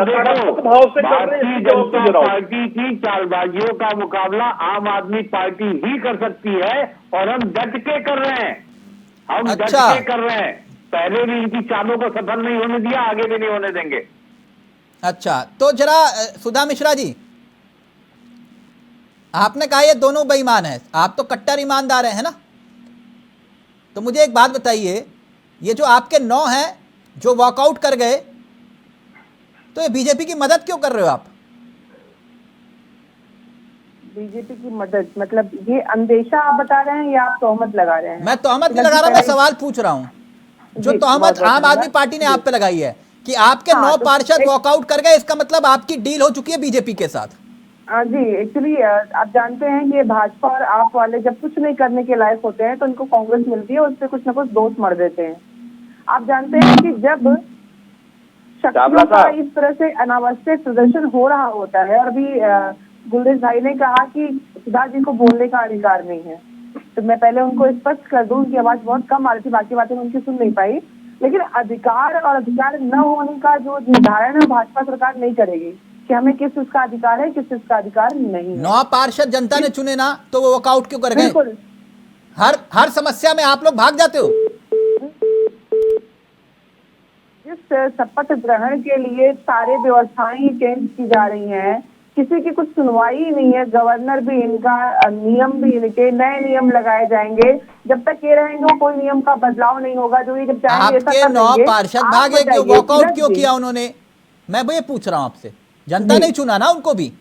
नकारात्मक भाव से कर रहे हैं। भारतीय जनता पार्टी की चालबाजियों का मुकाबला आम आदमी पार्टी ही कर सकती है, और हम डट के कर रहे हैं। अच्छा, डट के कर रहे हैं। पहले भी इनकी चालों को सफल नहीं होने दिया, आगे भी नहीं होने देंगे। अच्छा, तो जरा सुधा मिश्रा जी, आपने कहा ये दोनों बेईमान हैं, आप तो कट्टर ईमानदार हैं, है ना? तो मुझे एक बात बताइए, ये जो आपके 9 हैं जो वॉकआउट कर गए, तो ये बीजेपी की मदद क्यों कर रहे हो आप? बीजेपी की मदद, मतलब ये अंदेशा आप बता रहे हैं या आप तोहमत लगा रहे हैं? मैं तोहमत नहीं लगा रहा, मैं सवाल पूछ रहा हूँ। जो जी, तोहमत बहुत-बहुत आम आदमी धन्यवाद। पार्टी ने आप पे लगाई है कि आपके हाँ, 9 तो पार्षद एक- वॉकआउट कर गए, इसका मतलब आपकी डील हो चुकी है बीजेपी के साथ। जी, एक्चुअली आप जानते हैं कि ये भाजपा और आप वाले जब कुछ नहीं करने के लायक होते हैं तो उनको कांग्रेस मिलती है, उससे कुछ ना कुछ दोस्त मर देते हैं। आप जानते हैं कि जब शक्तियों का इस तरह से अनावश्यक प्रदर्शन हो रहा होता है, और अभी गुलरेज भाई ने कहा कि सुधा जी को बोलने का अधिकार नहीं है, तो मैं पहले उनको स्पष्ट कर दूं, उनकी आवाज बहुत कम आ रही थी, बाकी बातें मैं उनकी सुन नहीं पाई। लेकिन अधिकार और अधिकार न होने का जो निर्धारण है भाजपा सरकार नहीं करेगी कि हमें किस चीज का अधिकार है, किस चीज का अधिकार नहीं है। 9 पार्षद जनता ने चुने ना, तो वो वॉकआउट क्यों कर गए? बिल्कुल, हर समस्या में आप लोग भाग जाते हो। जिस शपथ ग्रहण के लिए सारे व्यवस्थाएं चेंज की जा रही हैं, किसी की कुछ सुनवाई ही नहीं है। गवर्नर भी इनका, नियम भी इनके, नए नियम लगाए जाएंगे। जब तक ये रहेंगे कोई नियम का बदलाव नहीं होगा। जो ये जब चाहेंगे ऐसा आपके कर 9 देंगे। पार्षद आप भागे क्यों? बताइए, वॉकआउट किरण क्यों जी, किया उन्होंने? मैं ये पूछ रहा हूं आपसे। जनता जी। नहीं चुना ना उनको भी,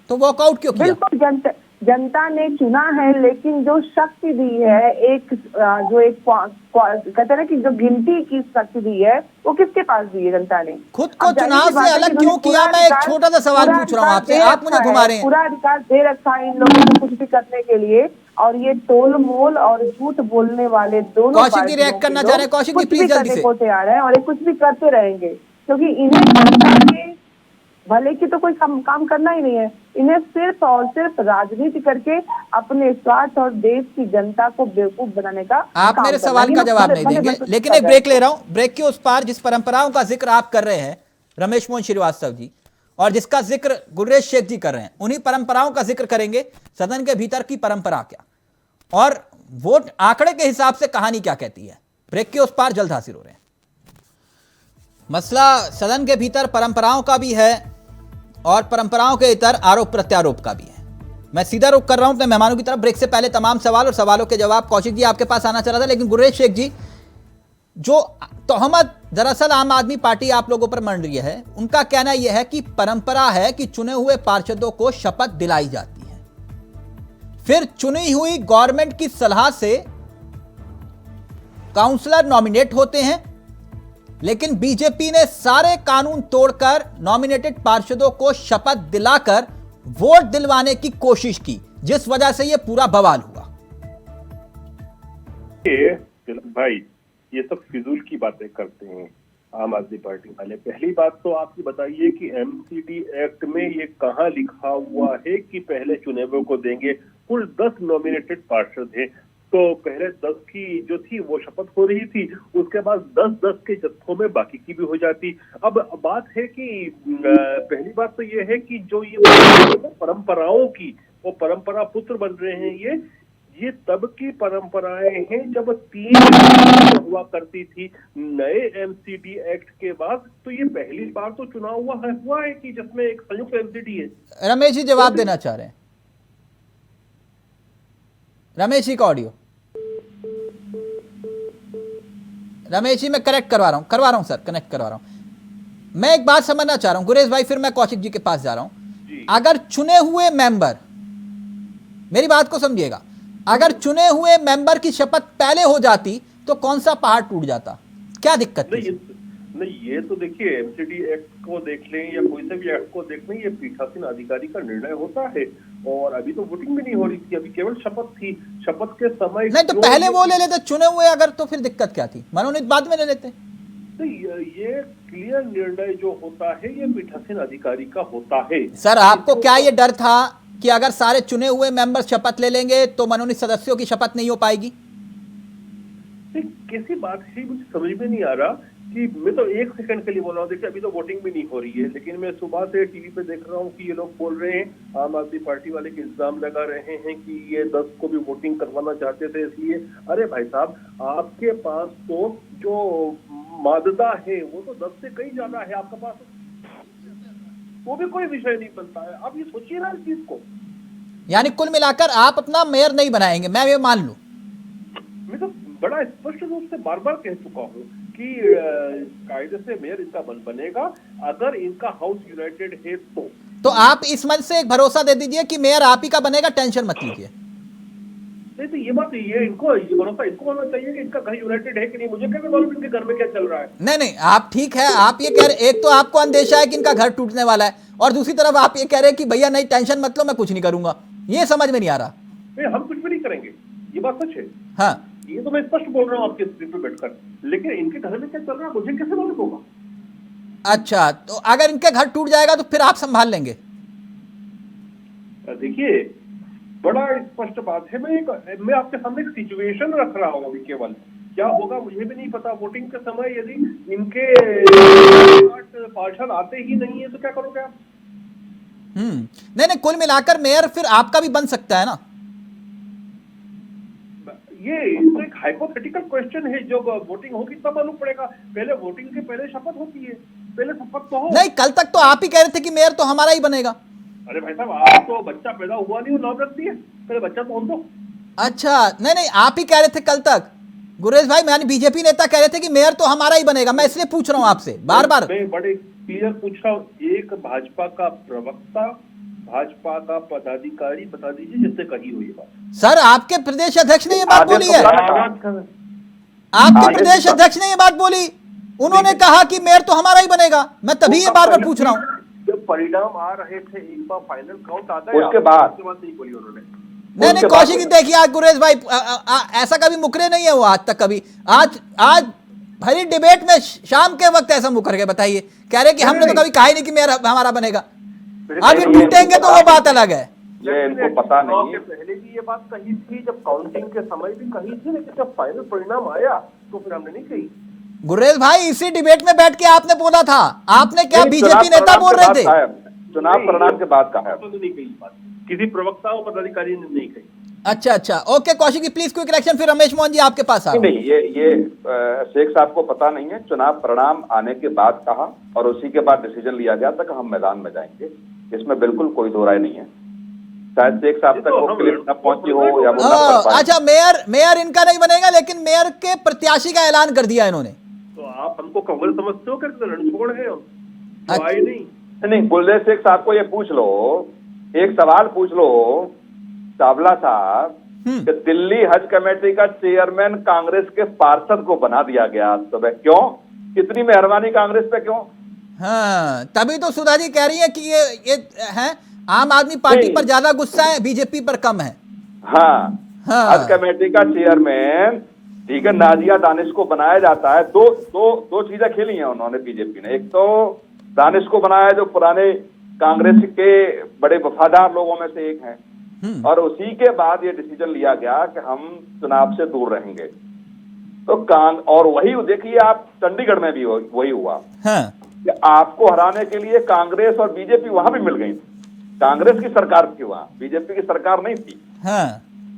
तो वॉकआउट क्यों किया? बिल्कुल जनता ने चुना है, लेकिन जो शक्ति दी है, एक जो एक कहते हैं ना कि जो गिनती की शक्ति दी है, वो किसके पास दी है जनता ने? खुद को अब जाहिर चुनाव सी बात से है कि अलग इन्होंने क्यों किया? पूरा मैं एक अधिकार- छोटा सा सवाल पूरा पूछ रहा हूं अधिकार आपसे, दे आप मुझे रखा घुमा है, रहे हैं। पूरा अधिकार दे रखा है इन लोगों को कुछ भी करने के लिए, और ये टोल मोल और झूठ बोलने वाले दोनों कौशिक जी पार्टियों रिएक्ट के करना लोग चाह रहे हैं। कौशिक जी कुछ प्लीज भी जल्दी करने से। को तैयार है, और ये कुछ भी करते रहेंगे, क्योंकि इन्हें जनता के भले की तो कोई काम करना ही नहीं है। इन्हें सिर्फ और सिर्फ राजनीति करके अपने स्वार्थ और देश की जनता को बेवकूफ बनाने का आप काम मेरे करना है। सवाल ये का लोग जवाब भले- नहीं भले देंगे, भले कुछ लेकिन कर एक रहे ब्रेक हैं। ले रहा हूं। ब्रेक के उस पार जिस परंपराओं का जिक्र आप कर रहे हैं, रमेश मोहन श्रीवास्तव जी, और जिसका जिक्र गुलरेज शेख जी कर रहे हैं, उन्हीं परंपराओं का जिक्र करेंगे। सदन के भीतर की परंपरा क्या, और वोट आंकड़े के हिसाब से कहानी क्या कहती है। ब्रेक के उस पार जल्द हासिल हो रहे हैं। मसला सदन के भीतर परंपराओं का भी है और परंपराओं के इतर आरोप प्रत्यारोप का भी है। मैं सीधा रुख कर रहा हूं अपने मेहमानों की तरफ। ब्रेक से पहले तमाम सवाल और सवालों के जवाब कौशिक जी आपके पास आना चाह रहा था, लेकिन गुलरेज शेख जी, जो तोहमत दरअसल आम आदमी पार्टी आप लोगों पर मंड रही है, उनका कहना यह है कि परंपरा है कि चुने हुए पार्षदों को शपथ दिलाई जाती है, फिर चुनी हुई गवर्नमेंट की सलाह से काउंसलर नॉमिनेट होते हैं, लेकिन बीजेपी ने सारे कानून तोड़कर नॉमिनेटेड पार्षदों को शपथ दिलाकर वोट दिलवाने की कोशिश की, जिस वजह से यह पूरा बवाल हुआ। भाई ये सब फिजूल की बातें करते हैं आम आदमी पार्टी वाले। पहली बात तो आप ये बताइए कि एमसीडी एक्ट में ये कहाँ लिखा हुआ है कि पहले चुने हुए को देंगे? कुल 10 नॉमिनेटेड पार्षद हैं, तो पहले 10 की जो थी वो शपथ हो रही थी, उसके बाद 10-10 के जत्थों में बाकी की भी हो जाती। अब बात है कि पहली बात तो ये है कि जो ये परंपराओं की वो परंपरा पुत्र बन रहे हैं, ये तब की परंपराएं हैं जब 3 हुआ करती थी नए एमसीडी एक्ट के बाद। तो ये पहली बार तो चुनाव हुआ है कि जिसमें एक संयुक्त एमसीडी है। रमेश जी जवाब देना चाह रहे हैं। रमेश जी का ऑडियो। रमेश जी मैं कनेक्ट करवा रहा हूं सर, कनेक्ट करवा रहा हूं। मैं एक बात समझना चाह रहा हूं गुरेज भाई, फिर मैं कौशिक जी के पास जा रहा हूं। अगर चुने हुए मेंबर, मेरी बात को समझिएगा, अगर चुने हुए मेंबर की शपथ पहले हो जाती तो कौन सा पहाड़ टूट जाता? क्या दिक्कत थी? नहीं, ये तो देखिए एमसीडी एक्ट को देख लें या कोई से भी एक्ट को देख लें, ये पीठासीन अधिकारी का निर्णय होता है। और अभी तो वोटिंग भी नहीं हो रही थी, अभी केवल शपथ थी। शपथ के समय नहीं तो पहले वो ले लेते चुने हुए, अगर तो फिर दिक्कत क्या थी? मनोनीत बाद में ले लेते। तो ये क्लियर निर्णय जो होता है ये पीठासीन अधिकारी का होता है। सर आपको क्या ये डर था कि अगर सारे चुने हुए मेंबर शपथ ले लेंगे तो मनोनीत सदस्यों की शपथ नहीं हो पाएगी? कैसी बात है, मुझे समझ में नहीं आ रहा कि मैं तो एक सेकंड के लिए बोल रहा हूँ। देखिए अभी तो वोटिंग भी नहीं हो रही है, लेकिन मैं सुबह से टीवी पे देख रहा हूँ कि ये लोग बोल रहे हैं, आम आदमी पार्टी वाले के इल्जाम लगा रहे हैं कि ये 10 को भी वोटिंग करवाना चाहते थे इसलिए। अरे भाई साहब, आपके पास तो जो माददा है वो तो 10 से कहीं ज्यादा है आपके पास, वो भी कोई विषय नहीं बनता है। आप ये सोचिए ना इस चीज को। यानी कुल मिलाकर आप अपना मेयर नहीं बनाएंगे, मैं ये मान लूं। मैं तो बड़ा स्पष्ट रूप से बार बार कह चुका हूँ कि कायदे से मेयर इनका बनेगा अगर इनका हाउस यूनाइटेड है तो आप इस मंच से एक भरोसा दे दीजिए कि मेयर आप ही का बनेगा, टेंशन मत लीजिए। नहीं तो ये बात ये भरोसा इनको होना चाहिए कि इनका घर यूनाइटेड है कि नहीं। मुझे कैसे मालूम इनके घर में क्या चल रहा है? नहीं नहीं, आप ठीक है, आप ये कह रहे, एक तो आपको अंदेशा है कि इनका घर टूटने वाला है, और दूसरी तरफ आप ये कह रहे हैं कि भैया नहीं टेंशन मत लो, मैं कुछ नहीं करूंगा। ये समझ में नहीं आ रहा। नहीं, हम कुछ भी नहीं करेंगे, ये बात सच है। हाँ, ये तो मैं स्पष्ट बोल रहा हूँ आपके स्क्रीन पे बैठकर, लेकिन इनके घर में क्या चल रहा है मुझे कैसे मालूम होगा? अच्छा, तो अगर इनके घर टूट जाएगा तो फिर आप संभाल लेंगे? देखिए, बड़ा स्पष्ट बात है। मैं आपके सामने एक सिचुएशन रख रहा हूँ अभी। केवल क्या होगा मुझे भी नहीं पता। वोटिंग के समय यदि इनके पार्षद आते ही नहीं है तो क्या करोगे आप? नहीं नहीं, कुल मिलाकर मेयर फिर आपका भी बन सकता है ना? ये तो एक हाइपोथेटिकल क्वेश्चन है। जो वोटिंग होगी तब मालूम पड़ेगा। पहले वोटिंग के पहले शपथ होती है, पहले शपथ तो हो। नहीं, कल तक तो आप ही कह रहे थे कि मेयर तो हमारा ही बनेगा। अरे भाई साहब, आप तो बच्चा पैदा हुआ नहीं, नाम रख दिए, पहले बच्चा तो हम दो। अच्छा, नहीं नहीं, आप ही कह रहे थे कल तक गुरेश भाई, मैंने बीजेपी नेता कह रहे थे कि मेयर तो हमारा ही बनेगा। मैं इसलिए पूछ रहा हूं आपसे बार बार। मैं बड़े क्लियर पूछ रहा हूँ, एक भाजपा का प्रवक्ता, भाजपा का पदाधिकारी बता दीजिए जिससे कही हुई बात। सर, आपके प्रदेश अध्यक्ष ने ये बात बोली है? आपके प्रदेश अध्यक्ष ने ये बात बोली? उन्होंने कहा कि मेयर तो हमारा ही बनेगा। मैं तभी ये बार बार पूछ रहा हूँ। जब परिणाम आ रहे थे, एक बार फाइनल काउंट आता है, उसके बाद नहीं बोली उन्होंने। नहीं नहीं, कौशिक देखिए, आज गुरेश भाई ऐसा कभी मुकरे नहीं है वो आज तक कभी। आज भरी डिबेट में शाम के वक्त ऐसा मुकर गए। बताइए, कह रहे कि हमने तो कभी कहा ही नहीं कि मेयर हमारा बनेगा। अब ये टूटेंगे तो वो बात अलग है। ये इनको पता नहीं है। पहले भी ये बात कही थी, जब काउंटिंग के समय भी कही थी, लेकिन जब फाइनल परिणाम आया तो फिर हमने नहीं कही। गुरेश भाई, इसी डिबेट में बैठ के आपने बोला था। आपने क्या बीजेपी नेता बोल रहे थे? चुनाव परिणाम के बाद कहा है। नहीं कही बात, किसी प्रवक्ता और पदाधिकारी ने नहीं कही। अच्छा अच्छा, okay Kaushik ji, please quick reaction, फिर रमेश मोहन जी आपके पास आ। नहीं, ये शेख साहब को पता नहीं है। चुनाव परिणाम आने के बाद कहा और उसी के बाद डिसीजन लिया गया था कि हम मैदान में जाएंगे। इसमें बिल्कुल कोई दो राय नहीं है। शायद शेख साहब तक वो क्लिप न पहुंची हो या वो न पढ़ पाए। अच्छा, मेयर इनका नहीं बनेगा, लेकिन मेयर के प्रत्याशी का ऐलान कर दिया इन्होंने। तो आप हमको कमल समझते हो? क्या रणछोड़ है हम? आए नहीं। गुलदेव शेख साहब को ये पूछ लो, एक सवाल पूछ लो चावला साहब, कि दिल्ली हज कमेटी का चेयरमैन कांग्रेस के पार्षद को बना दिया गया आज सुबह। क्यों? कितनी मेहरबानी कांग्रेस पे, क्यों? हाँ, तभी तो सुधा जी कह रही है कि ये है आम आदमी पार्टी पर ज्यादा गुस्सा है, बीजेपी पर कम है। हाँ, हज कमेटी का चेयरमैन, ठीक है, नाजिया दानिश को बनाया जाता है। दो चीजें खेली हैं उन्होंने बीजेपी ने। एक तो दानिश को बनाया जो पुराने कांग्रेस के बड़े वफादार लोगों में से एक हैं, और उसी के बाद ये डिसीजन लिया गया कि हम चुनाव से दूर रहेंगे। तो और वही देखिए, आप चंडीगढ़ में भी वही हुआ। हाँ। कि आपको हराने के लिए कांग्रेस और बीजेपी वहां भी मिल गई। कांग्रेस की सरकार थी वहां, बीजेपी की सरकार नहीं थी। हाँ।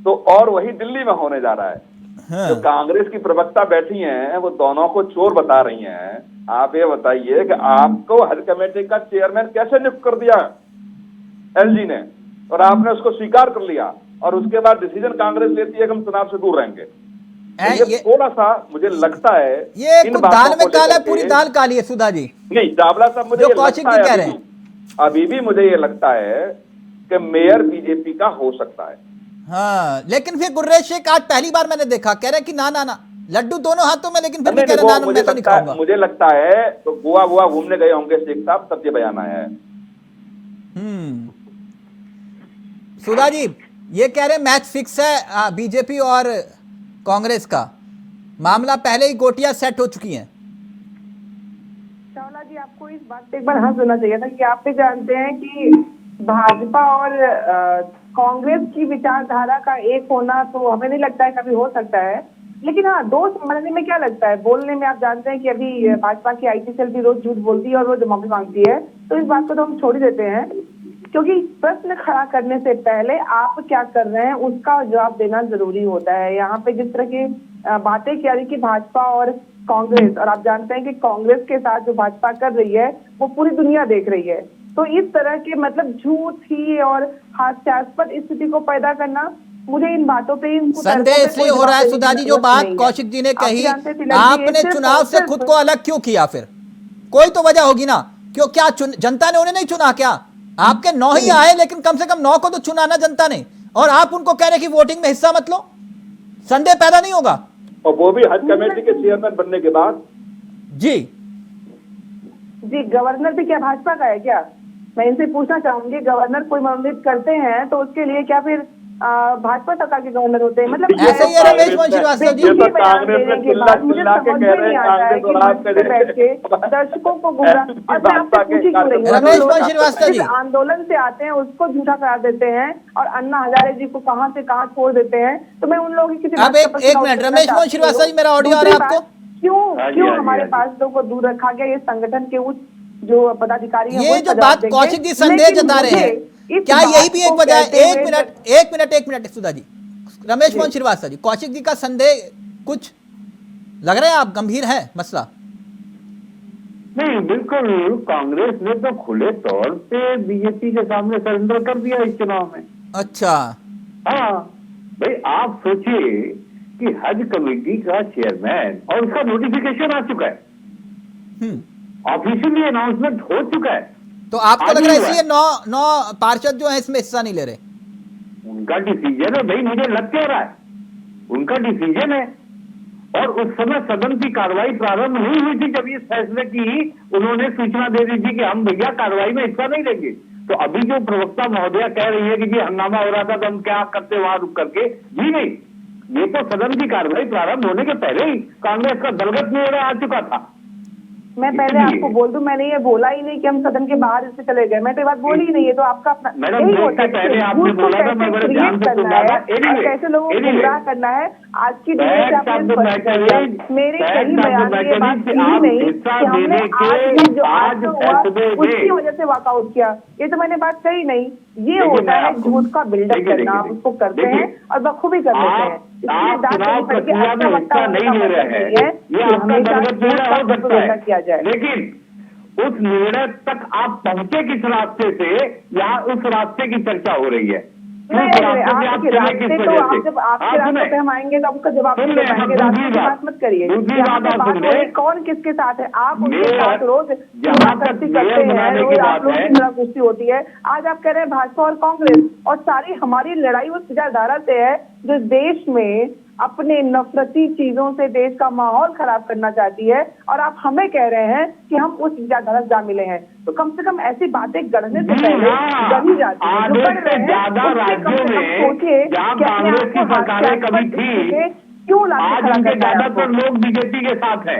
तो और वही दिल्ली में होने जा रहा है। हाँ। जो कांग्रेस की प्रवक्ता बैठी हैं, वो दोनों को चोर बता रही हैं। आप ये बताइए कि आपको हज कमेटी का चेयरमैन कैसे नियुक्त कर दिया एलजी ने, और आपने उसको स्वीकार कर लिया, और उसके बाद डिसीजन कांग्रेस लेती है कि हम चुनाव से दूर रहेंगे। ये थोड़ा सा मुझे लगता है ये दाल में काला है, पूरी दाल काली है। सुधा जी नहीं, चावला साहब, मुझे जो कौशिक जी कह रहे हैं, अभी भी मुझे ये लगता है कि मेयर बीजेपी का हो सकता है। हाँ, लेकिन फिर गुर्रेश शेख आज पहली बार मैंने देखा कह रहे कि ना ना ना, लड्डू दोनों हाथों में, लेकिन फिर भी कह रहे ना, मैं तो नहीं खाऊंगा। मुझे लगता है तो गोवा घूमने गए होंगे शेख साहब, तब ये बयान आया है। सुधा जी ये कह रहे मैच फिक्स है बीजेपी और कांग्रेस का, मामला पहले ही गोटियां सेट हो चुकी हैं। चावला जी, आपको इस बात पे एक बार हाँ सुनना चाहिए था कि आप भी जानते हैं कि भाजपा और कांग्रेस की विचारधारा का एक होना तो हमें नहीं लगता है कभी हो सकता है, लेकिन हाँ दोस्त समझने में क्या लगता है, बोलने में। आप जानते हैं कि अभी भाजपा की IT सेल भी रोज झूठ बोलती है और रोज माफी मांगती है, तो इस बात को तो हम छोड़ ही देते हैं, क्योंकि प्रश्न खड़ा करने से पहले आप क्या कर रहे हैं उसका जवाब देना जरूरी होता है। यहाँ पे जिस तरह की बातें किया रही कि भाजपा और कांग्रेस, और आप जानते हैं कि कांग्रेस के साथ जो भाजपा कर रही है वो पूरी दुनिया देख रही है, तो इस तरह के मतलब झूठ ही और हास्यास्पद स्थिति को पैदा करना मुझे इन बातों पे संदेह इसलिए हो रहा है सुधा जी, जो बात कौशिक जी ने कही, आपने चुनाव से खुद को अलग क्यों किया? फिर कोई तो वजह होगी ना, क्यों? क्या जनता ने उन्हें नहीं चुना क्या? आपके 9 ही आए, लेकिन कम से कम 9 को तो चुना ना जनता ने, और आप उनको कह रहे कि वोटिंग में हिस्सा मत लो। संदेह पैदा नहीं होगा? और वो भी हज कमेटी के चेयरमैन बनने के बाद। जी, गवर्नर भी क्या भाजपा का है क्या? मैं इनसे पूछना चाहूंगी, गवर्नर कोई मनोनीत करते हैं तो उसके लिए क्या फिर भाजपा सरकार के गवर्नर होते हैं? मतलब ऐसे ही है रमेश मोहन श्रीवास्तव जी। कांग्रेस ने चिल्ला चिल्ला के कह रहे हैं दर्शकों को गुमराह, और मैं आपसे पूछी क्यों रही हूं, रमेश मोहन श्रीवास्तव जी आंदोलन से आते हैं उसको झूठा करार देते हैं और अन्ना हजारे जी को कहां से कहां छोड़ देते हैं। तो मैं उन लोगों की किसी अब एक मिनट, रमेश मोहन श्रीवास्तव जी, मेरा ऑडियो आ रहा है आपको? क्यों हमारे पार्षदों को दूर रखा गया? ये संगठन के उच्च जो पदाधिकारी हैं, ये जो बात कौशिक जी संदेह जता रहे हैं, क्या यही भी एक वजह है? एक मिनट सुधा जी, रमेश मोहन श्रीवास्तव जी, कौशिक जी का संदेह कुछ लग रहा है आप गंभीर है मसला? नहीं, बिल्कुल कांग्रेस ने तो खुले तौर पे बीजेपी के सामने सरेंडर कर दिया इस चुनाव में। अच्छा, हाँ भाई, आप सोचिए कि हज कमेटी का चेयरमैन, और उसका नोटिफिकेशन आ चुका है, ऑफिशियली अनाउंसमेंट हो चुका है। तो आपको लग रहा है इसलिए 9 पार्षद जो है इसमें हिस्सा नहीं ले रहे? उनका डिसीजन है भाई, मुझे लग क्या रहा है, उनका डिसीजन है। और उस समय सदन की कार्रवाई प्रारंभ नहीं हुई थी जब इस फैसले की उन्होंने सूचना दे दी थी कि हम भैया कार्रवाई में हिस्सा नहीं लेंगे। तो अभी जो प्रवक्ता महोदया कह रही है कि जी हंगामा हो रहा था तो हम क्या करते वहां रुक करके, जी नहीं, ये तो सदन की कार्रवाई प्रारंभ होने के पहले ही कांग्रेस का दलगत निर्णय आ चुका था। मैं पहले आपको बोल दूं, मैंने ये बोला ही नहीं कि हम सदन के बाहर इससे चले गए, मैं तो ये बात बोली ही नहीं है। तो आपका यही होता है पहले आपने बोला था, मैं बड़े ध्यान से सुन रहा था, कैसे लोगों को गुमराह करना है। आज की डेट में आपने मेरे कई बयान में ये बात यही नहीं कि हमने आज भी जो आज हुआ उसकी वजह से वॉकआउट किया, ये तो मैंने बात कही नहीं। ये होता है झूठ का बिल्डअप करना, आप उसको करते हैं और बखूबी कर लेते हैं। आप चुनाव प्रक्रिया में हिस्सा नहीं ले रहे हैं, ये आपका दलगत निर्णय हो सकता है किया जाए, लेकिन उस निर्णय तक आप पहुंचे किस रास्ते से, या उस रास्ते की चर्चा हो रही है? आपके रास्ते तो जब आपके रास्ते पे हम आएंगे तो आपका जवाब देंगे, रास्ते की बात मत करिए। कौन किसके साथ है? आप उनके साथ रोज करते हैं, रोज आप लोगों की तरह कुश्ती होती है। आज आप कह रहे हैं भाजपा और कांग्रेस, और सारी हमारी लड़ाई उस विचारधारा से है जो देश में अपने नफरती चीजों से देश का माहौल खराब करना चाहती है, और आप हमें कह रहे हैं कि हम उस विचारधारा से जा मिले हैं। तो कम से कम ऐसी बातें गढ़ने से पहले गढ़ी जाती है। जो कर रहे हैं सोचिए कि कांग्रेस की सरकारें कभी थी, क्यों ज्यादातर लोग बीजेपी के साथ है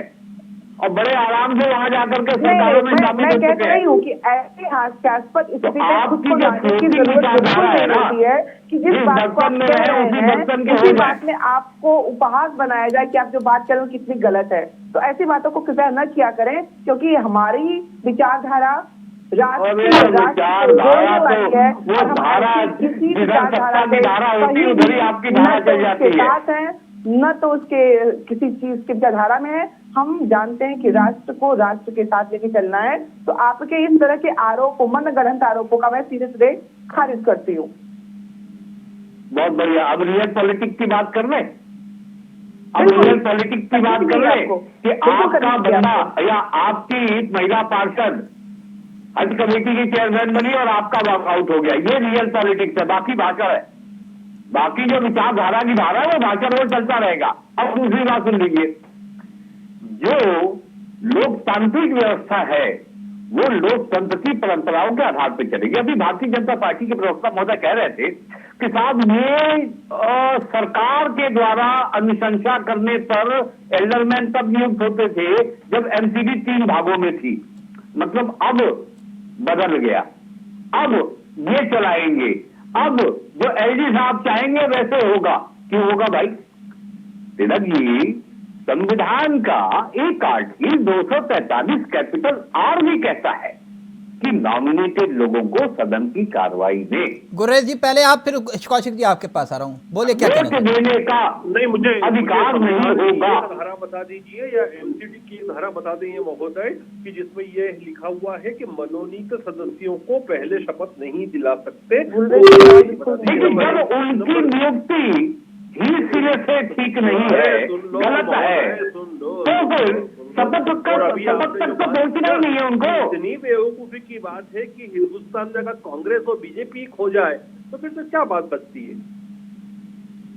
और बड़े आराम से वहां जाकर के सरकारों में शामिल हो चुके हैं। मैं कह रही हूँ कि ऐसे हास्यास्पद स्थिति में खुद को लाने की जरूरत बिल्कुल नहीं होती है कि जिस बात को आप कह रहे हैं उसी बात में आपको उपहास बनाया जाए कि आप जो बात कर रहे हो कितनी गलत है। तो ऐसी बातों को कृपया न किया करें, क्योंकि हमारी विचारधारा न तो उसके किसी चीज की विचारधारा में है। हम जानते हैं कि राष्ट्र को राष्ट्र के साथ लेके चलना है। तो आपके इस तरह के आरोपों, मन गढ़ंत आरोपों का मैं सीधे सीधे खारिज करती हूँ। बहुत बढ़िया। अब रियल पॉलिटिक्स की बात कर रहे, अब रियल पॉलिटिक्स की बात कर रहे कि आपका बंदा या आपकी महिला पार्षद हज कमेटी की चेयरमैन बनी और आपका वॉकआउट हो गया, ये रियल पॉलिटिक्स है। बाकी भाषण है, बाकी जो विचारधारा की धारा है वो भाषण वो चलता रहेगा। अब दूसरी बात सुन लीजिए, जो लोकतांत्रिक व्यवस्था है वो लोकतंत्र की परंपराओं के आधार पर चलेगी। अभी भारतीय जनता पार्टी के प्रवक्ता महोदय कह रहे थे कि साहब ये सरकार के द्वारा अनुशंसा करने पर एल्डरमैन तब नियुक्त होते थे जब एमसीडी 3 भागों में थी, मतलब अब बदल गया, अब ये चलाएंगे, अब जो एलडी साहब चाहेंगे वैसे होगा। क्यों होगा भाई? तिलक जी, संविधान का एक आर्टिकल 243 कैपिटल आर भी कहता है कि नॉमिनेटेड लोगों को सदन की कार्रवाई दें। गुरेज जी पहले आप, फिर कौशिक जी आपके पास आ रहा हूँ, बोले क्या वोट कहना देने का नहीं, मुझे अधिकार नहीं होगा। धारा बता दीजिए या एमसीडी की धारा बता दीजिए महोदय कि जिसमें ये लिखा हुआ है कि मनोनीत सदस्यों को पहले शपथ नहीं दिला सकते। लेकिन जब उनकी नियुक्ति ही सिरे से ठीक नहीं है, गलत है, तो फिर शपथ तक तो पहुंचना ही नहीं है उनको। इतनी बेवकूफी की बात है कि हिंदुस्तान में अगर कांग्रेस और बीजेपी खो जाए तो फिर तो क्या बात बचती है?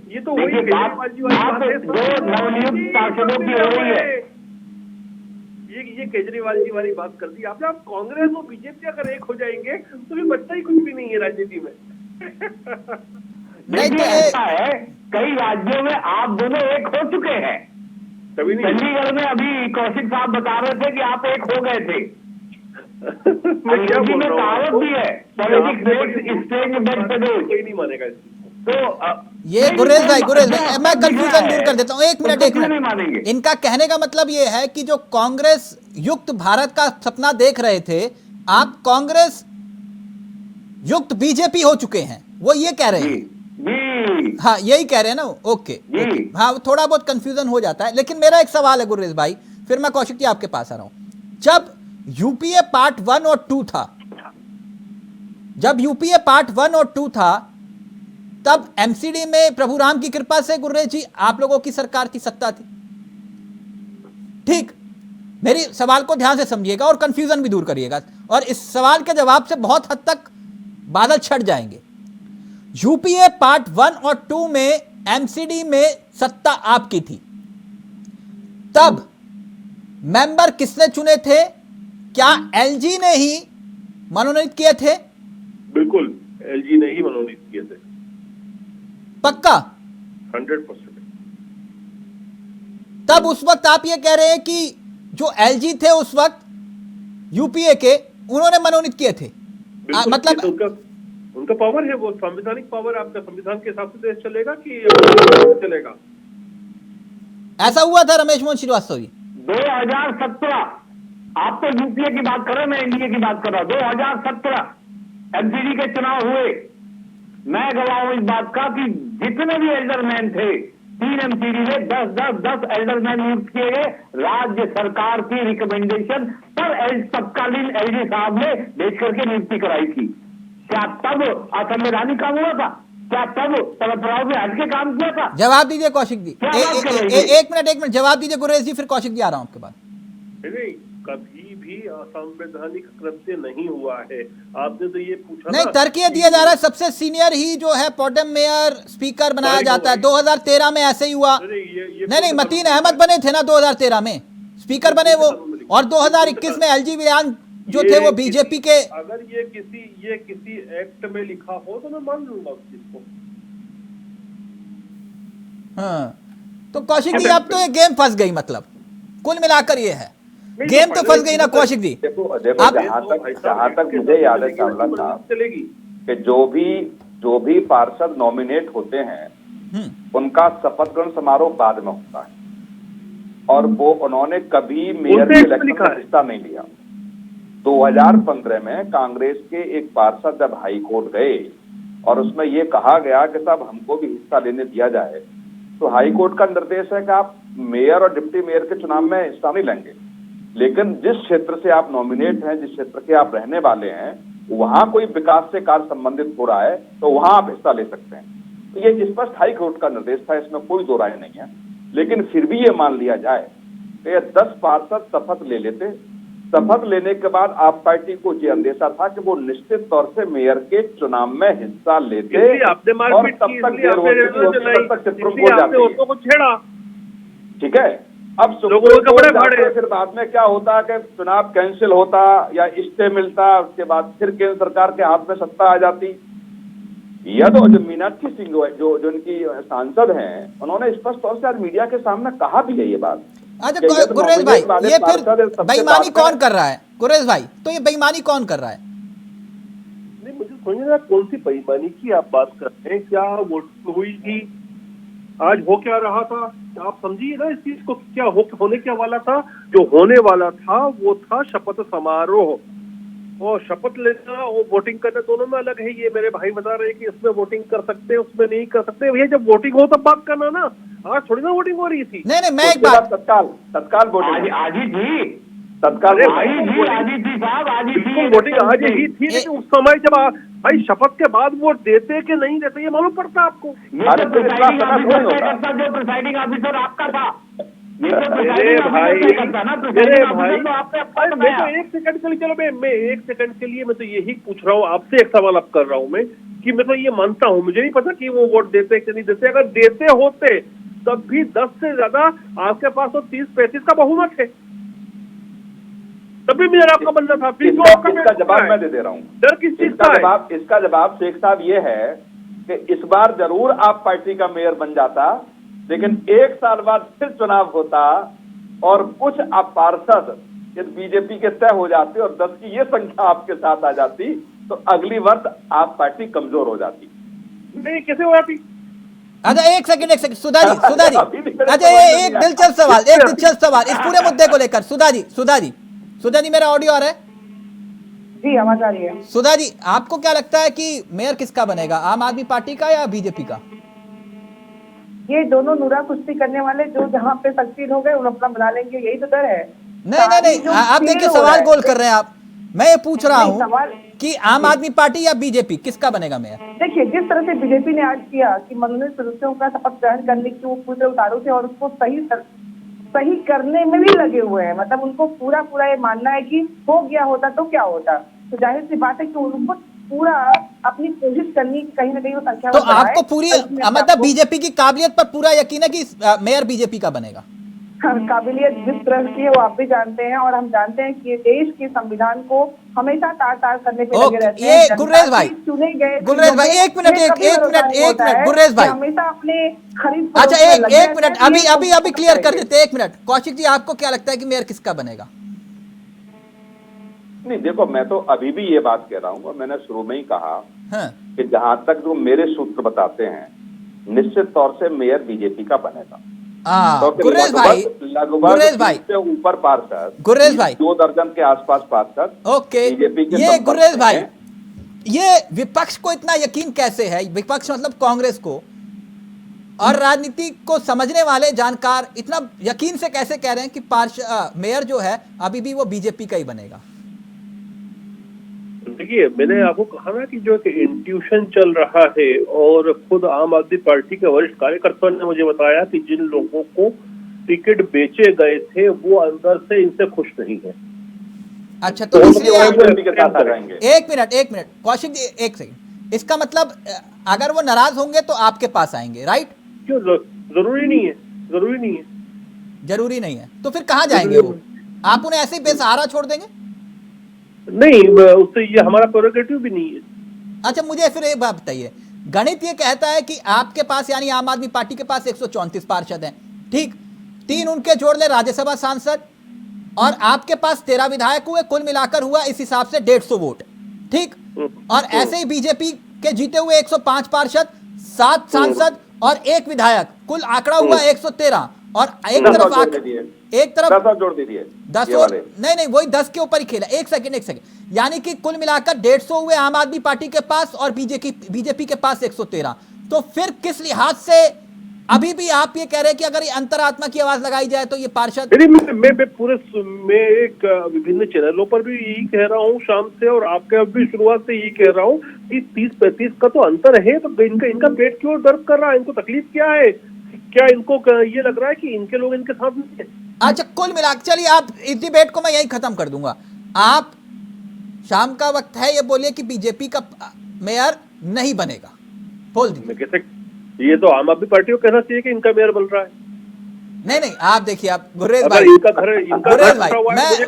ये तो वही केजरीवाल जी वाली बात है, जो नवनियुक्त पार्षदों की हो रही है, ये केजरीवाल जी वाली बात कर दी आपने। आप कांग्रेस और बीजेपी अगर एक हो जाएंगे तो फिर बचता ही कुछ भी नहीं है राजनीति में। नहीं तो ऐसा है, कई राज्यों में आप दोनों एक हो चुके हैं। कभी नहीं, चंडीगढ़ में अभी कौशिक साहब बता रहे थे कि आप एक हो गए थे। मैं क्या बोल रहा हूँ, कहावत भी है, पॉलिटिक्स स्टेज में कोई नहीं मानेगा इसको। तो ये गुरेज भाई मैं कंफ्यूजन दूर कर देता हूँ, एक नहीं मानेंगे। मिनट। इनका कहने का मतलब ये है कि जो कांग्रेस युक्त भारत का सपना देख रहे थे, आप कांग्रेस युक्त बीजेपी हो चुके हैं, वो ये कह रहे हैं। हाँ यही कह रहे हैं ना, ओके। हाँ थोड़ा बहुत कंफ्यूजन हो जाता है, लेकिन मेरा एक सवाल है गुरेज भाई, फिर मैं कौशिक जी आपके पास आ रहा हूं। जब यूपीए पार्ट 1 और 2 था, जब यूपीए पार्ट 1 और 2 था, तब एमसीडी में प्रभुराम की कृपा से गुर्रेज जी आप लोगों की सरकार की सत्ता थी, ठीक? मेरी सवाल को ध्यान से समझिएगा और कंफ्यूजन भी दूर करिएगा, और इस सवाल के जवाब से बहुत हद तक बादल छट जाएंगे। यूपीए पार्ट 1 और 2 में एमसीडी में सत्ता आपकी थी, तब मेंबर किसने चुने थे? क्या एलजी ने ही मनोनीत किए थे? बिल्कुल, एलजी ने ही मनोनीत किए थे, पक्का 100%। तब उस वक्त आप ये कह रहे हैं कि जो एलजी थे उस वक्त यूपीए के, उन्होंने मनोनीत किए थे? मतलब तो उनका पावर है, वो संवैधानिक पावर। आपका संविधान के हिसाब से देश चलेगा कि चलेगा? ऐसा हुआ था रमेश मोहन श्रीवास्तव जी? 2017, आप तो यूपीए की बात कर रहे हैं, मैं एनडीए की बात कर रहा हूं। 2017 एमसीडी के चुनाव हुए, मैं गवाह हूं इस बात का कि जितने भी एल्डरमैन थे, 3 एमसीडी में 10 एल्डरमैन नियुक्त किए गए राज्य सरकार की रिकमेंडेशन पर। तत्कालीन एलजी साहब ने भेज करके नियुक्ति कराई थी। क्या तब असंवैधानिक काम हुआ था? क्या तब परंपराओं में हटके काम किया था? जवाब दीजिए कौशिक जी। एक मिनट जवाब दीजिए गुरेज जी, फिर कौशिक जी आ रहा हूं आपके बाद। नहीं, कभी भी असंवैधानिक कृत्य नहीं हुआ है। आपने तो ये पूछा नहीं, तरकीह दिया जा रहा है सबसे सीनियर ही जो है पोडियम मेयर स्पीकर बनाया जाता है। 2013 में ऐसे ही हुआ। नहीं, मतीन अहमद बने थे ना 2013 में, स्पीकर बने वो, और 2021 में एलजी विलान जो थे वो बीजेपी के। अगर ये किसी एक्ट में लिखा हो तो मैं मान लूंगा उस चीज को। हाँ, तो कौशिक जी अब तो ये गेम फंस गई, मतलब कुल मिलाकर ये है गेम तो फंस गई ना कौशिक जी। देखो जहां तक मुझे याद है चावला साहब, कि जो भी पार्षद नॉमिनेट होते हैं उनका शपथ ग्रहण समारोह बाद में होता है, और वो उन्होंने कभी मेयर के इलेक्शन में हिस्सा नहीं लिया। 2015 में कांग्रेस के एक पार्षद जब हाई कोर्ट गए और उसमें ये कहा गया कि साहब हमको भी हिस्सा लेने दिया जाए, तो हाई कोर्ट का निर्देश है कि आप मेयर और डिप्टी मेयर के चुनाव में हिस्सा नहीं लेंगे, लेकिन जिस क्षेत्र से आप नॉमिनेट हैं, जिस क्षेत्र के आप रहने वाले हैं, वहां कोई विकास से कार्य संबंधित हो रहा है तो वहां आप हिस्सा ले सकते हैं। तो ये स्पष्ट हाई कोर्ट का निर्देश था, इसमें कोई दो राय नहीं है। लेकिन फिर भी ये मान लिया जाए कि ये 10 पार्षद शपथ ले लेते, शपथ लेने के बाद आप पार्टी को ये अंदेशा था कि वो निश्चित तौर से मेयर के चुनाव में हिस्सा लेते, और तब तक देर होती तब तक चित्रकूट जाती है। छेड़ा, ठीक है। अब फिर बाद में क्या होता है कि चुनाव कैंसिल होता या स्टे मिलता, उसके बाद फिर केंद्र सरकार के हाथ में सत्ता आ जाती। या तो जो मीनाक्षी सिंह जो इनकी सांसद हैं, उन्होंने स्पष्ट तौर से आज मीडिया के सामने कहा भी है ये बात। अच्छा गुरेज भाई, ये फिर बेईमानी कौन कर रहा है? गुरेज भाई, तो ये बेईमानी कौन कर रहा है? नहीं, मुझे समझना कौन सी बेईमानी की आप बात कर रहे हैं? क्या वोटिंग हुई थी? आज हो क्या रहा था? आप समझिए ना इस चीज को, क्या होने क्या वाला था? जो होने वाला था वो था शपथ समारोह, और शपथ लेना और वोटिंग करना दोनों में अलग है। ये मेरे भाई बता रहे हैं कि इसमें वोटिंग कर सकते हैं, उसमें नहीं कर सकते। भैया जब वोटिंग हो तब बात करना ना, आज थोड़ी ना वोटिंग हो रही थी। नहीं मैं एक बात, तत्काल वोटिंग आज ही थी, तत्काल आज ही थी साहब, आज ही थी वोटिंग आज ही थी, लेकिन उस समय जब भाई शपथ के बाद वोट देते कि नहीं देते ये मालूम पड़ता आपको। ये तो प्रिसाइडिंग ऑफिसर तय करता, जो प्रिसाइडिंग ऑफिसर आपका था। ये तो मेरे भाई मैं तो एक एक सेकंड के लिए, चलो मैं एक सेकंड के लिए मैं तो यही पूछ रहा हूँ आपसे, एक सवाल अब कर रहा हूँ मैं कि मैं तो ये मानता हूँ, मुझे नहीं पता कि वो वोट देते कि नहीं देते। अगर देते होते तब भी 10 से ज्यादा आपके पास तो 30-35 का बहुमत है, तभी मेरा आपका बनना था। फिर इसका जवाब मैं दे रहा हूँ। डर किस चीज का है? इसका जवाब शेख साहब ये है कि इस बार जरूर आप पार्टी का मेयर बन जाता, लेकिन 1 साल बाद फिर चुनाव होता और कुछ आप पार्षद यदि बीजेपी के तय हो जाते और 10 की ये संख्या आपके साथ आ जाती तो अगली वर्ष आप पार्टी कमजोर हो जाती। नहीं, कैसे हो जाती? अच्छा एक सेकंड सुधा जी अच्छा एक दिलचस्प सवाल इस पूरे मुद्दे को लेकर। सुधा जी मेरा ऑडियो आ रहा है? जी आवाज आ रही है। सुधा जी आपको क्या लगता है कि मेयर किसका बनेगा, आम आदमी पार्टी का या बीजेपी का? ये दोनों नूरा कुश्ती करने वाले जो जहाँ पे सक्सीड हो गए उन अपना बना लेंगे, यही तो डर है। नहीं आप देखिए सवाल गोल कर रहे हैं आप। मैं ये पूछ रहा हूँ कि आम आदमी पार्टी या बीजेपी किसका बनेगा मेयर? देखिए जिस तरह से बीजेपी ने आज किया कि मनोनीत सदस्यों का शपथ ग्रहण करने की वो पूरे उतारू थे और उसको सही करने में भी लगे हुए हैं, मतलब उनको पूरा ये मानना है कि हो गया होता तो क्या होता। तो जाहिर सी बात है कि उनको पूरा अपनी कोशिश करनी कहीं ना कहीं वो संख्या। तो आपको पूरी मतलब बीजेपी की काबिलियत पर पूरा यकीन है कि मेयर बीजेपी का बनेगा? काबिलियत जिस तरह की है वो आप भी जानते हैं और हम जानते हैं कि ये देश के संविधान को हमेशा तार करने पे लगे रहते हैं। गुर्रेज भाई चुने गए एक मिनट गुर्रेज भाई हमेशा अपने खरीद। अच्छा एक मिनट अभी क्लियर कर देते। 1 मिनट कौशिक जी आपको क्या लगता है कि मेयर किसका बनेगा? नहीं देखो, मैं तो अभी भी ये बात कह रहा हूँ और मैंने शुरू में ही कहा कि जहां तक जो मेरे सूत्र बताते हैं निश्चित तौर से मेयर बीजेपी का बनेगा। गुर्रेज भाई से ऊपर पार्षद, गुर्रेज भाई 2 दर्जन के आसपास पार्षद ओके बीजेपी के। ये गुर्रेज भाई ये विपक्ष को इतना यकीन कैसे है, विपक्ष मतलब कांग्रेस को और राजनीति को समझने वाले जानकार इतना यकीन से कैसे कह रहे हैं कि मेयर जो है अभी भी वो बीजेपी का ही बनेगा? देखिए मैंने आपको कहा ना कि जो एक इंट्यूशन चल रहा है और खुद आम आदमी पार्टी के वरिष्ठ कार्यकर्ताओं ने मुझे बताया कि जिन लोगों को टिकट बेचे गए थे वो अंदर से इनसे खुश नहीं है। अच्छा तो इसलिए एक मिनट कौशिक जी एक सेकंड, इसका मतलब अगर वो नाराज होंगे तो आपके पास आएंगे, राइट? क्यों? जरूरी नहीं है। तो फिर कहाँ जाएंगे वो? आप उन्हें ऐसे ही बेसहारा छोड़ देंगे? नहीं, उससे ये हमारा प्रेरोगेटिव भी नहीं है। अच्छा मुझे फिर एक बात बताइए, गणित ये कहता है कि आपके पास यानी आम आदमी पार्टी के पास 134 पार्षद हैं, ठीक? 3 उनके जोड़ ले राज्यसभा सांसद और आपके पास 13 विधायक हुए, कुल मिलाकर हुआ इस हिसाब से 150 वोट, ठीक? और ऐसे ही बीजेपी के जीते हुए 105 पार्षद, 7 सांसद और 1 विधायक, कुल आंकड़ा हुआ 113। और एक तरफ जोड़ दीजिए 10 और नहीं वही 10 के ऊपर ही खेला। एक सेकंड यानी कि कुल मिलाकर 150 हुए आम आदमी पार्टी के पास और बीजेपी के पास 113। तो फिर किस लिहाज से अभी भी आप ये कह रहे हैं कि अगर ये अंतरात्मा की आवाज लगाई जाए तो ये पार्षद? मैं पूरे एक विभिन्न चैनलों पर भी यही कह रहा हूँ शाम से और आपके अब भी शुरुआत से यही कह रहा हूँ कि 30-35 का तो अंतर है, तो इनका पेट क्यों दर्द कर रहा है? इनको तकलीफ क्या है? क्या इनको ये लग रहा है कि इनके लोग इनके साथ नहीं है? अच्छा कुल मिला चलिए आप इस डिबेट को मैं यही खत्म कर दूंगा। आप शाम का वक्त है ये बोलिए कि बीजेपी का मेयर नहीं बनेगा, बोल दीजिए। कैसे? ये तो आम आदमी पार्टी को कहना चाहिए कि इनका मेयर बन रहा है। नहीं आप देखिए, आप गुर्रेज भाई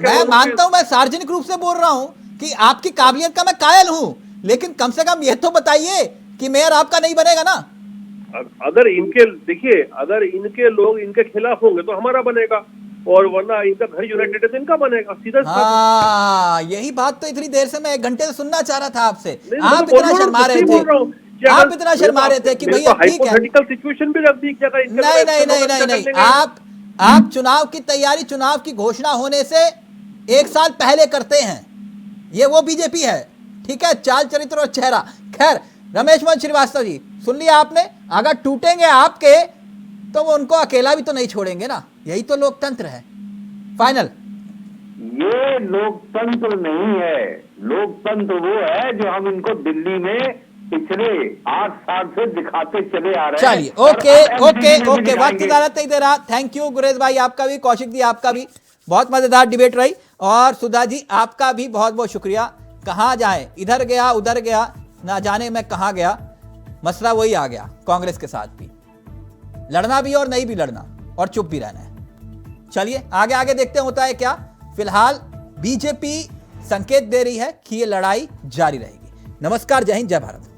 मैं मानता हूं, मैं सार्वजनिक रूप से बोल रहा हूं कि आपकी काबिलियत का मैं कायल हूं, लेकिन कम से कम ये तो बताइए कि मेयर आपका नहीं बनेगा ना। अगर इनके लोग इनके खिलाफ होंगे तो हमारा बनेगा और वरना इनका घर यूनाइटेड है तो इनका बनेगा, सीधा। यही बात तो इतनी देर से मैं 1 घंटे से सुनना चाह रहा था आपसे। आप इतना शर्मा रहे थे कि भैया ठीक है, सिचुएशन भी रख दी। नहीं आप चुनाव की तैयारी, चुनाव की घोषणा होने से 1 साल पहले करते हैं, ये वो बीजेपी है, ठीक है, चाल चरित्र और चेहरा। खैर, रमेश मोहन श्रीवास्तव जी, सुन लिया आपने, अगर टूटेंगे आपके तो वो उनको अकेला भी तो नहीं छोड़ेंगे ना, यही तो लोकतंत्र है। फाइनल। ये लोकतंत्र नहीं है, लोकतंत्र वो है जो हम इनको दिल्ली में पिछले 8 साल से दिखाते चले आ रहे हैं। चलिए, ओके ओके ओके, वक्त ज्यादा नहीं दे रहा। थैंक यू गुरेज भाई, आपका भी, कौशिक जी आपका भी, बहुत मजेदार डिबेट रही। और सुधा जी आपका भी बहुत बहुत शुक्रिया। कहां जाए, इधर गया उधर गया, ना जाने मैं कहां गया, मसला वही आ गया कांग्रेस के साथ भी, लड़ना भी और नहीं भी लड़ना और चुप भी रहना है। चलिए आगे आगे देखते हैं होता है क्या। फिलहाल बीजेपी संकेत दे रही है कि ये लड़ाई जारी रहेगी। नमस्कार, जय हिंद, जय भारत।